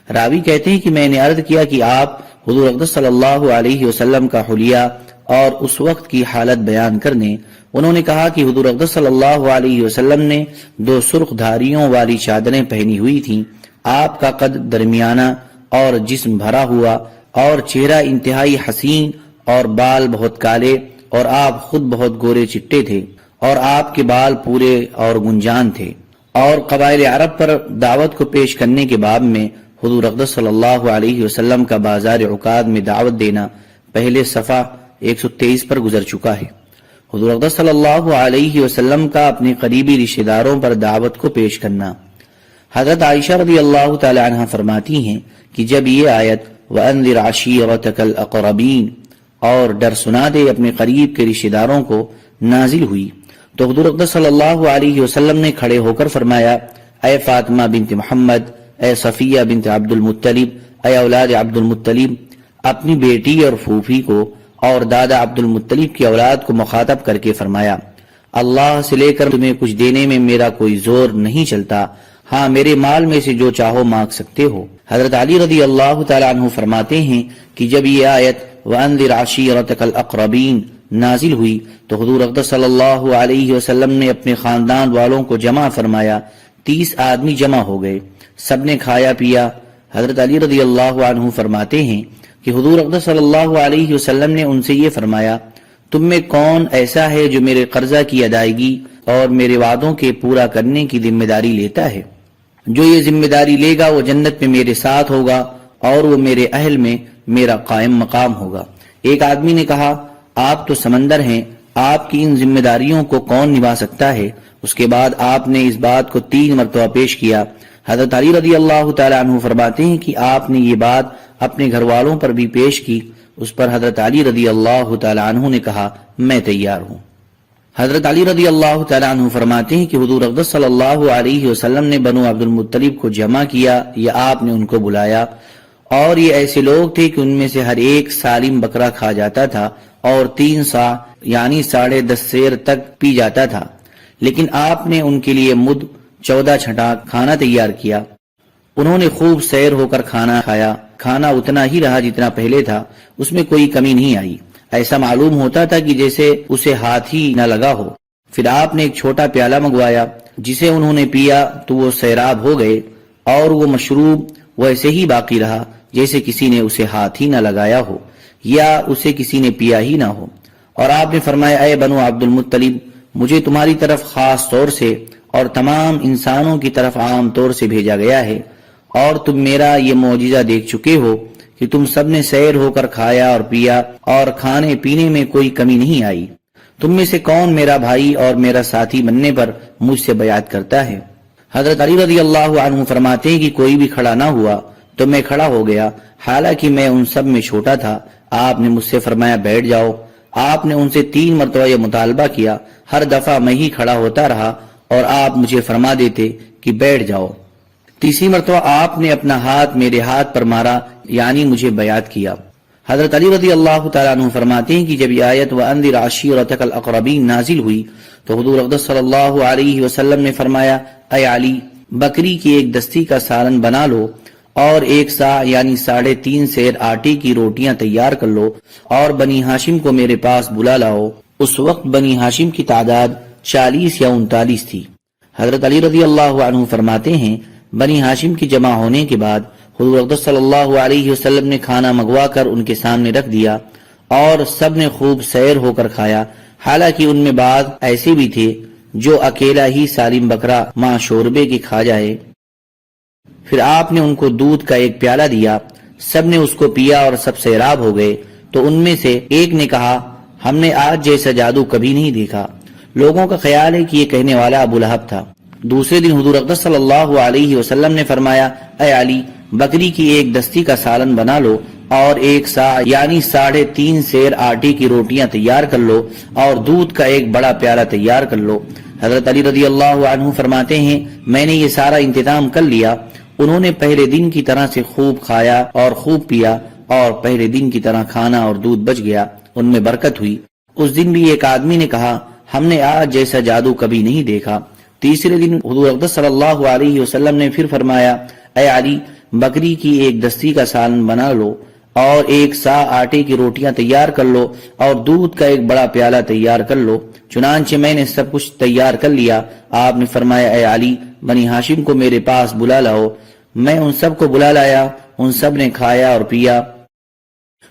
راوی کہتے ہیں کہ میں نے عرض کیا کہ آپ حضور اقدس صلی اللہ علیہ وسلم کا حلیہ اور اس وقت کی حالت بیان کرنے۔ انہوں نے کہا کہ حضور اقدس صلی اللہ علیہ وسلم نے 2 سرخ دھاریوں والی چادریں پہنی ہوئی تھیں، آپ کا قد درمیانہ اور جسم بھرا ہوا اور چہرہ انتہائی حسین اور بال بہت کالے، اور آپ خود بہت گورے چٹے تھے، اور آپ کے بال پورے اور گنجان تھے۔ اور قبائل عرب پر دعوت کو پیش کرنے کے باب میں حضور اقدس صلی اللہ علیہ وسلم کا بازار عکاظ میں دعوت دینا پہلے صفحہ 123 پر گزر چکا ہے۔ حضور اقدس صلی اللہ علیہ وسلم کا اپنے قریبی رشتہ داروں پر دعوت کو پیش کرنا۔ حضرت عائشہ رضی اللہ تعالی عنہ فرماتی ہیں کہ جب یہ آیت وَأَنذِرْ عَشِيرَتَكَ الْأَقْرَبِينَ اور ڈر سنا دے اپنے قریب کے رشتہ داروں کو نازل ہوئی تو حضور اقدس صلی اللہ علیہ وسلم نے کھڑے ہو کر فرمایا، اے فاطمہ بنت محمد، اے صفیہ بنت عبد المطلب، اے اولاد عبد المطلب، اپنی بیٹی اور پھوپھی کو اور دادا عبد المطلب کی اولاد کو مخاطب کر کے فرمایا، اللہ سے لے کر تمہیں کچھ دینے میں میرا کوئی زور نہیں چلتا، ہاں میرے مال میں سے جو چاہو مانگ سکتے ہو۔ حضرت علی رضی اللہ تعالیٰ عنہ فرماتے ہیں کہ جب یہ آیت وَأَنذِرْ عَشِيرَتَكَ الْأَقْرَبِينَ نازل ہوئی تو حضور اقدس صلی اللہ علیہ وسلم نے اپنے خاندان والوں کو جمع فرمایا، 30 آدمی جمع ہو گئے، سب نے کھایا پیا۔ حضرت علی رضی اللہ عنہ فرماتے ہیں کہ حضور اقدس صلی اللہ علیہ وسلم نے ان سے یہ فرمایا، تم میں کون ایسا ہے جو میرے قرضہ کی ادائیگی اور میرے وعدوں کے پورا کرنے کی ذمہ داری لیتا ہے؟ جو یہ ذمہ داری لے گا وہ جنت میں میرے ساتھ ہوگا اور وہ میرے اہل میں میرا قائم مقام ہوگا۔ ایک آدمی نے کہا، آپ تو سمندر ہیں، آپ کی ان ذمہ داریوں کو کون نبھا سکتا ہے؟ اس کے بعد آپ نے اس بات کو 3 مرتبہ پیش کیا۔ حضرت علی رضی اللہ تعالیٰ عنہ فرماتے ہیں کہ آپ نے یہ بات اپنے گھر والوں پر بھی پیش کی۔ اس پر حضرت علی رضی اللہ تعالیٰ عنہ نے کہا، میں تیار ہوں۔ حضرت علی رضی اللہ تعالیٰ عنہ فرماتے ہیں کہ حضور اقدس صلی اللہ علیہ وسلم نے بنو عبد المطلب کو جمع کیا یا آپ نے ان کو بلایا، اور یہ ایسے لوگ تھے کہ ان میں سے ہر ایک سالم بکرا کھا جاتا تھا اور 3 سا یعنی 10.5 سیر تک پی جاتا تھا، لیکن آپ نے ان کے لیے مد 14 چھٹا کھانا تیار کیا۔ انہوں نے خوب سیر ہو کر کھانا کھایا، کھانا اتنا ہی رہا جتنا پہلے تھا، اس میں کوئی کمی نہیں آئی، ایسا معلوم ہوتا تھا کہ جیسے اسے ہاتھ ہی نہ لگا ہو۔ پھر آپ نے ایک چھوٹا پیالہ منگوایا، جسے انہوں نے پیا تو وہ سیراب ہو گئے، اور وہ مشروب ویسے ہی باقی رہا جیسے کسی نے اسے ہاتھ ہی نہ لگایا ہو یا اسے کسی نے پیا ہی نہ ہو۔ اور آپ نے فرمایا، اے بنو عبد المطلب، مجھے تمہاری طرف خاص طور سے اور تمام انسانوں کی طرف عام طور سے بھیجا گیا ہے، اور تم میرا یہ معجزہ دیکھ چکے ہو کہ تم سب نے سیر ہو کر کھایا اور پیا، اور کھانے پینے میں کوئی کمی نہیں آئی۔ تم میں سے کون میرا بھائی اور میرا ساتھی بننے پر مجھ سے بیعت کرتا ہے؟ حضرت علی رضی اللہ عنہ فرماتے ہیں کہ کوئی بھی کھڑا نہ ہوا تو میں کھڑا ہو گیا، حالانکہ میں ان سب میں چھوٹا تھا۔ آپ نے مجھ سے فرمایا، بیٹھ جاؤ۔ آپ نے ان سے 3 مرتبہ یہ مطالبہ کیا، ہر دفعہ میں ہی کھڑا ہوتا رہا اور آپ مجھے فرما دیتے کہ بیٹھ جاؤ۔ تیسری مرتبہ آپ نے اپنا ہاتھ میرے ہاتھ پر مارا، یعنی مجھے بیعت کیا۔ حضرت علی رضی اللہ تعالیٰ عنہ فرماتے ہیں کہ جب یہ آیت وَأَنذِرْ عَشِيرَتَكَ الْأَقْرَبِينَ نازل ہوئی تو حضور اقدس صلی اللہ علیہ وسلم نے فرمایا، اے علی، بکری کی ایک دستی کا سالن بنا لو اور 1 سا یعنی 3.5 سیر آٹے کی روٹیاں تیار کر لو، اور بنی ہاشم کو میرے پاس بلا لاؤ۔ اس وقت بنی ہاشم کی تعداد 40 یا 39 تھی۔ حضرت علی رضی اللہ عنہ فرماتے ہیں، بنی ہاشم کی جمع ہونے کے بعد حضور اقدس صلی اللہ علیہ وسلم نے کھانا منگوا کر ان کے سامنے رکھ دیا، اور سب نے خوب سیر ہو کر کھایا، حالانکہ ان میں بعض ایسے بھی تھے جو اکیلا ہی سالم بکرا ماں شوربے کے کھا جائے۔ پھر آپ نے ان کو دودھ کا ایک پیالہ دیا، سب نے اس کو پیا اور سب سیراب ہو گئے۔ تو ان میں سے ایک نے کہا ہم نے آج جیسا جادو کبھی نہیں دیکھا۔ لوگوں کا خیال ہے کہ یہ کہنے والا ابو لہب تھا۔ دوسرے دن حضور اقدس صلی اللہ علیہ وسلم نے فرمایا اے علی، بکری کی ایک دستی کا سالن بنا لو اور ایک سا یعنی 3.5 سیر آٹے کی روٹیاں تیار کر لو اور دودھ کا ایک بڑا پیالہ تیار کر لو۔ حضرت علی رضی اللہ عنہ فرماتے ہیں میں نے یہ سارا انتظام کر لیا۔ انہوں نے پہلے دن کی طرح سے خوب کھایا اور خوب پیا اور پہلے دن کی طرح کھانا اور دودھ بچ گیا، ان میں برکت ہوئی۔ اس دن بھی ایک آدمی نے کہا ہم نے آج جیسا جادو کبھی نہیں دیکھا۔ تیسرے دن حضور اقدس صلی اللہ علیہ وسلم نے پھر فرمایا اے علی، بکری کی ایک دستی کا سالن بنا لو اور ایک سا آٹے کی روٹیاں تیار کر لو اور دودھ کا ایک بڑا پیالہ تیار کر لو۔ چنانچہ میں نے سب کچھ تیار کر لیا۔ آپ نے فرمایا اے علی، بنی ہاشم کو میرے پاس بلا لاؤ۔ میں ان سب کو بلا لایا، ان سب نے کھایا اور پیا۔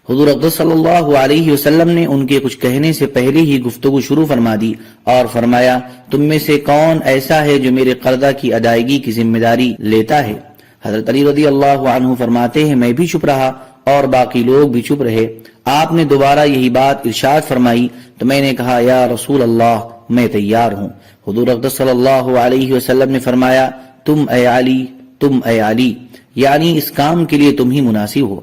حضور اقدس صلی اللہ علیہ وسلم نے ان کے کچھ کہنے سے پہلے ہی گفتگو شروع فرما دی اور فرمایا تم میں سے کون ایسا ہے جو میرے قرضہ کی ادائیگی کی ذمہ داری لیتا ہے؟ حضرت علی رضی اللہ عنہ فرماتے ہیں میں بھی چپ رہا اور باقی لوگ بھی چپ رہے۔ آپ نے دوبارہ یہی بات ارشاد فرمائی تو میں نے کہا یا رسول اللہ میں تیار ہوں۔ حضور اقدس صلی اللہ علیہ وسلم نے فرمایا تم اے علی، یعنی اس کام کے لیے تم ہی مناسب ہو۔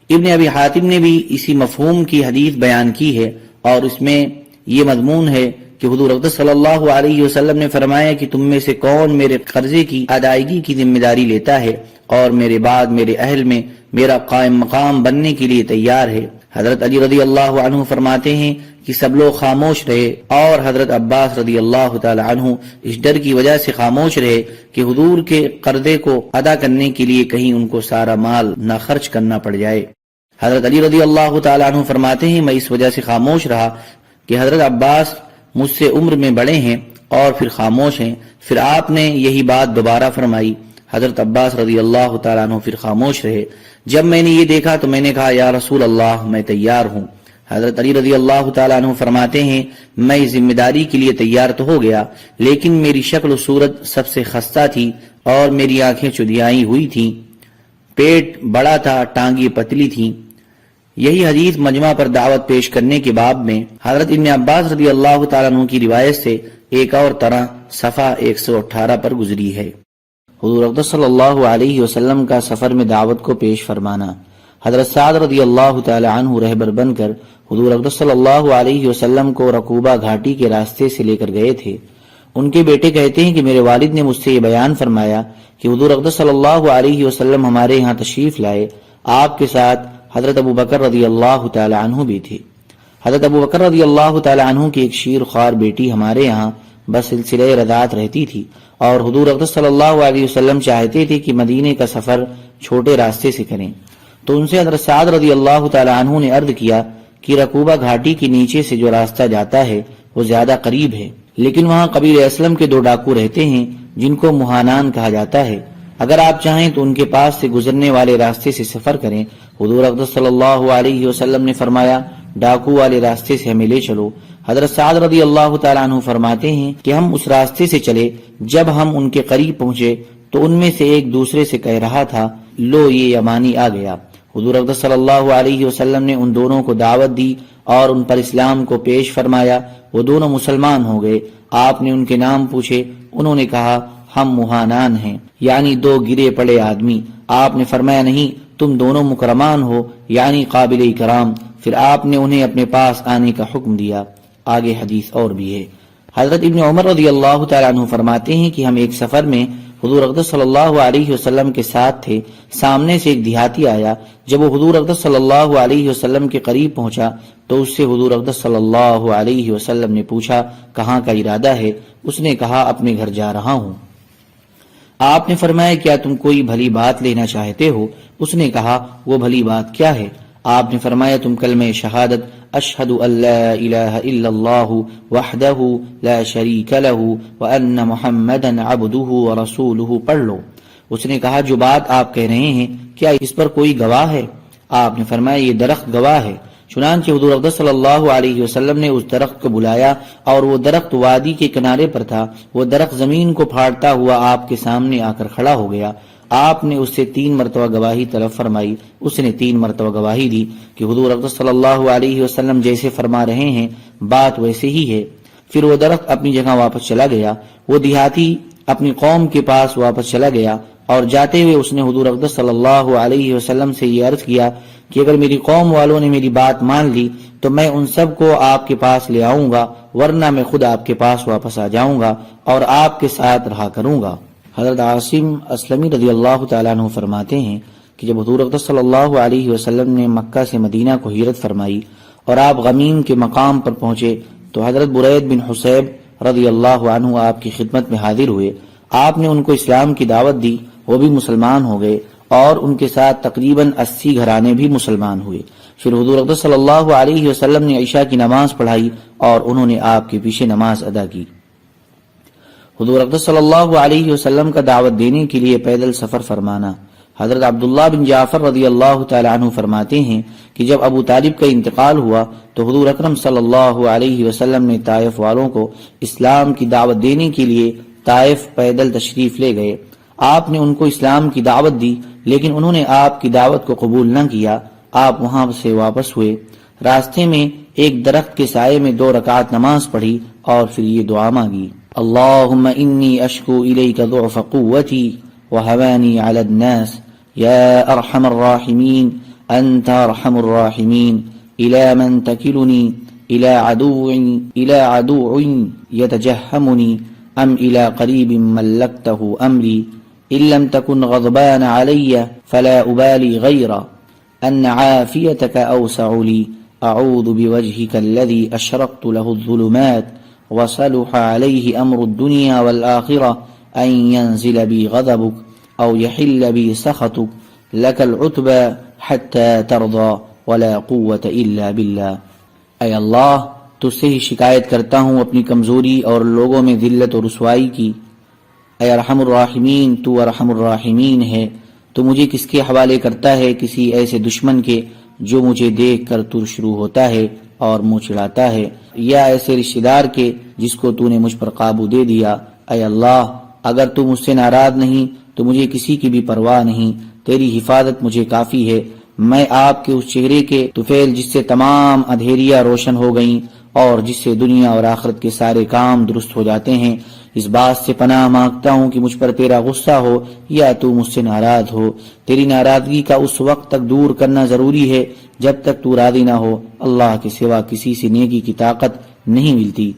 ابن ابی حاتم نے بھی اسی مفہوم کی حدیث بیان کی ہے اور اس میں یہ مضمون ہے کہ حضور اقدس صلی اللہ علیہ وسلم نے فرمایا کہ تم میں سے کون میرے قرضے کی ادائیگی کی ذمہ داری لیتا ہے اور میرے بعد میرے اہل میں میرا قائم مقام بننے کے لیے تیار ہے۔ حضرت علی رضی اللہ عنہ فرماتے ہیں کہ سب لوگ خاموش رہے اور حضرت عباس رضی اللہ تعالی عنہ اس ڈر کی وجہ سے خاموش رہے کہ حضور کے قرضے کو ادا کرنے کے لیے کہیں ان کو سارا مال نہ خرچ کرنا پڑ جائے۔ حضرت علی رضی اللہ تعالی عنہ فرماتے ہیں میں اس وجہ سے خاموش رہا کہ حضرت عباس مجھ سے عمر میں بڑے ہیں اور پھر خاموش ہیں۔ پھر آپ نے یہی بات دوبارہ فرمائی۔ حضرت عباس رضی اللہ تعالیٰ عنہ پھر خاموش رہے۔ جب میں نے یہ دیکھا تو میں نے کہا یا رسول اللہ میں تیار ہوں۔ حضرت علی رضی اللہ تعالیٰ عنہ فرماتے ہیں میں اس ذمہ داری کے لیے تیار تو ہو گیا لیکن میری شکل و صورت سب سے خستہ تھی اور میری آنکھیں چدھیائی ہوئی تھیں، پیٹ بڑا تھا، ٹانگیں پتلی تھیں۔ یہی حدیث مجمع پر دعوت پیش کرنے کے باب میں حضرت ابن عباس رضی اللہ تعالیٰ عنہ کی روایت سے ایک اور طرح صفحہ 118 پر گزری ہے۔ حضور اقدس صلی اللہ علیہ وسلم کا سفر میں دعوت کو پیش فرمانا۔ حضرت سعد رضی اللہ تعالی عنہ رہبر بن کر حضور اقدس صلی اللہ علیہ وسلم کو رقوبہ گھاٹی کے راستے سے لے کر گئے تھے۔ ان کے بیٹے کہتے ہیں کہ میرے والد نے مجھ سے یہ بیان فرمایا کہ حضور اقدس صلی اللہ علیہ وسلم ہمارے یہاں تشریف لائے، آپ کے ساتھ حضرت ابو بکر رضی اللہ تعالی عنہ بھی تھے۔ حضرت ابو بکر رضی اللہ تعالی عنہ کی ایک شیر خوار بیٹی ہمارے یہاں بسلسلہ رضاعت رہتی تھی اور حضور اقدس صلی اللہ علیہ وسلم چاہتے تھے کہ مدینے کا سفر چھوٹے راستے سے کریں، تو ان سے حضرت سعد رضی اللہ تعالی عنہ نے عرض کیا کہ رقوبہ گھاٹی کے نیچے سے جو راستہ جاتا ہے وہ زیادہ قریب ہے، لیکن وہاں قبیلہ اسلم کے 2 ڈاکو رہتے ہیں جن کو مہانان کہا جاتا ہے، اگر آپ چاہیں تو ان کے پاس سے گزرنے والے راستے سے سفر کریں۔ حضور اقدس صلی اللہ علیہ وسلم نے فرمایا ڈاکو والے راستے سے ہمیں لے چلو۔ حضرت سعد رضی اللہ تعالیٰ عنہ فرماتے ہیں کہ ہم اس راستے سے چلے، جب ہم ان کے قریب پہنچے تو ان میں سے ایک دوسرے سے کہہ رہا تھا لو یہ یمانی آ گیا۔ حضور اقدس صلی اللہ علیہ وسلم نے ان دونوں کو دعوت دی اور ان پر اسلام کو پیش فرمایا، وہ دونوں مسلمان ہو گئے۔ آپ نے ان کے نام پوچھے، انہوں نے کہا ہم مہانان ہیں، یعنی 2 گرے پڑے آدمی۔ آپ نے فرمایا نہیں، تم دونوں مکرمان ہو، یعنی قابل اکرام۔ پھر آپ نے انہیں اپنے پاس آنے کا حکم دیا۔ آگے حدیث اور بھی ہے۔ حضرت ابن عمر رضی اللہ تعالیٰ عنہ فرماتے ہیں کہ ہم ایک سفر میں حضور اقدس صلی اللہ علیہ وسلم کے ساتھ تھے، سامنے سے ایک دیہاتی آیا، جب وہ حضور اقدس صلی اللہ علیہ وسلم کے قریب پہنچا تو اس سے حضور اقدس صلی اللہ علیہ وسلم نے پوچھا کہاں کا ارادہ ہے؟ اس نے کہا اپنے گھر جا رہا ہوں۔ آپ نے فرمایا کیا تم کوئی بھلی بات لینا چاہتے ہو؟ اس نے کہا وہ بھلی بات کیا ہے؟ آپ نے فرمایا تم کلمہ شہادت اشہد ان لا الہ الا اللہ وحدہ لا شریک لہ وان محمدا عبدہ ورسولہ پڑھ لو۔ اس نے کہا جو بات آپ کہہ رہے ہیں کیا اس پر کوئی گواہ ہے؟ آپ نے فرمایا یہ درخت گواہ ہے۔ چنانچہ حضور اقدس صلی اللہ علیہ وسلم نے اس درخت کو بلایا اور وہ درخت وادی کے کنارے پر تھا۔ وہ درخت زمین کو پھاڑتا ہوا آپ کے سامنے آ کر کھڑا ہو گیا۔ آپ نے اس سے 3 مرتبہ گواہی طلب فرمائی۔ اس نے 3 مرتبہ گواہی دی کہ حضور اقدس صلی اللہ علیہ وسلم جیسے فرما رہے ہیں بات ویسے ہی ہے۔ پھر وہ درخت اپنی جگہ واپس چلا گیا۔ وہ دیہاتی اپنی قوم کے پاس واپس چلا گیا اور جاتے ہوئے اس نے حضور اقدس صلی اللہ علیہ وسلم سے یہ عرض کیا کہ اگر میری قوم والوں نے میری بات مان لی تو میں ان سب کو آپ کے پاس لے آؤں گا، ورنہ میں خود آپ کے پاس واپس آ جاؤں گا اور آپ کے ساتھ رہا کروں گا۔ حضرت عاصم اسلمی رضی اللہ تعالیٰ عنہ فرماتے ہیں کہ جب حضور اقدس صلی اللہ علیہ وسلم نے مکہ سے مدینہ کو ہجرت فرمائی اور آپ غمیم کے مقام پر پہنچے تو حضرت برید بن حصیب رضی اللہ عنہ آپ کی خدمت میں حاضر ہوئے۔ آپ نے ان کو اسلام کی دعوت دی، وہ بھی مسلمان ہو گئے اور ان کے ساتھ تقریباً 80 گھرانے بھی مسلمان ہوئے۔ پھر حضور اقدس صلی اللہ علیہ وسلم نے عشاء کی نماز پڑھائی اور انہوں نے آپ کے پیچھے نماز ادا کی۔ حضور اقدس صلی اللہ علیہ وسلم کا دعوت دینے کے لیے پیدل سفر فرمانا۔ حضرت عبداللہ بن جعفر رضی اللہ تعالی عنہ فرماتے ہیں کہ جب ابو طالب کا انتقال ہوا تو حضور اکرم صلی اللہ علیہ وسلم نے طائف والوں کو اسلام کی دعوت دینے کے لیے طائف پیدل تشریف لے گئے۔ آپ نے ان کو اسلام کی دعوت دی لیکن انہوں نے آپ کی دعوت کو قبول نہ کیا۔ آپ وہاں سے واپس ہوئے، راستے میں ایک درخت کے سائے میں 2 رکعت نماز پڑھی اور پھر یہ دعا مانگی: اللہم انی اشکو الیک ضعف قوتی وہوانی علی الناس یا ارحم الراحمین انت ارحم الراحمین الی من تکلنی الی عدو یتجہمنی ام الی قریب ملکتہ امری ان لم تکن غضبان علی فلا ابالی غیر ان عافیتک اوسع لی اعوذ بوجہک الذی اشرقت له الظلمات وصلح عليه أمر الدنيا والآخرة أن ينزل بي غضبك أو يحل بي سخطك لك العتبى حتى ترضى ولا قوة إلا بالله۔ اے اللہ، تجھ سے ہی شکایت کرتا ہوں اپنی کمزوری اور لوگوں میں ذلت و رسوائی کی۔ اے ارحم الراحمین، تو ارحم الراحمین ہے۔ تو مجھے کس کے حوالے کرتا ہے؟ کسی ایسے دشمن کے جو مجھے دیکھ کر تر شروع ہوتا ہے اور منہ چڑھاتا ہے، یا ایسے رشتہ دار کے جس کو تو نے مجھ پر قابو دے دیا۔ اے اللہ، اگر تو مجھ سے ناراض نہیں تو مجھے کسی کی بھی پرواہ نہیں، تیری حفاظت مجھے کافی ہے۔ میں آپ کے اس چہرے کے طفیل جس سے تمام اندھیریاں روشن ہو گئیں اور جس سے دنیا اور آخرت کے سارے کام درست ہو جاتے ہیں، اس بات سے پناہ مانگتا ہوں کہ مجھ پر تیرا غصہ ہو یا تو مجھ سے ناراض ہو۔ تیری ناراضگی کا اس وقت تک دور کرنا ضروری ہے جب تک تو راضی نہ ہو۔ اللہ کے سوا کسی سے نیکی کی طاقت نہیں ملتی۔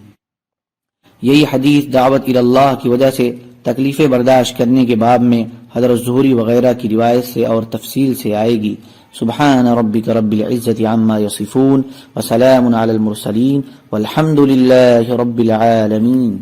یہی حدیث دعوت اللہ کی وجہ سے تکلیفیں برداشت کرنے کے باب میں حضرت زہری وغیرہ کی روایت سے اور تفصیل سے آئے گی۔ سبحان ربک رب العزت عما یصفون وسلام علی المرسلین والحمد للہ رب العالمین۔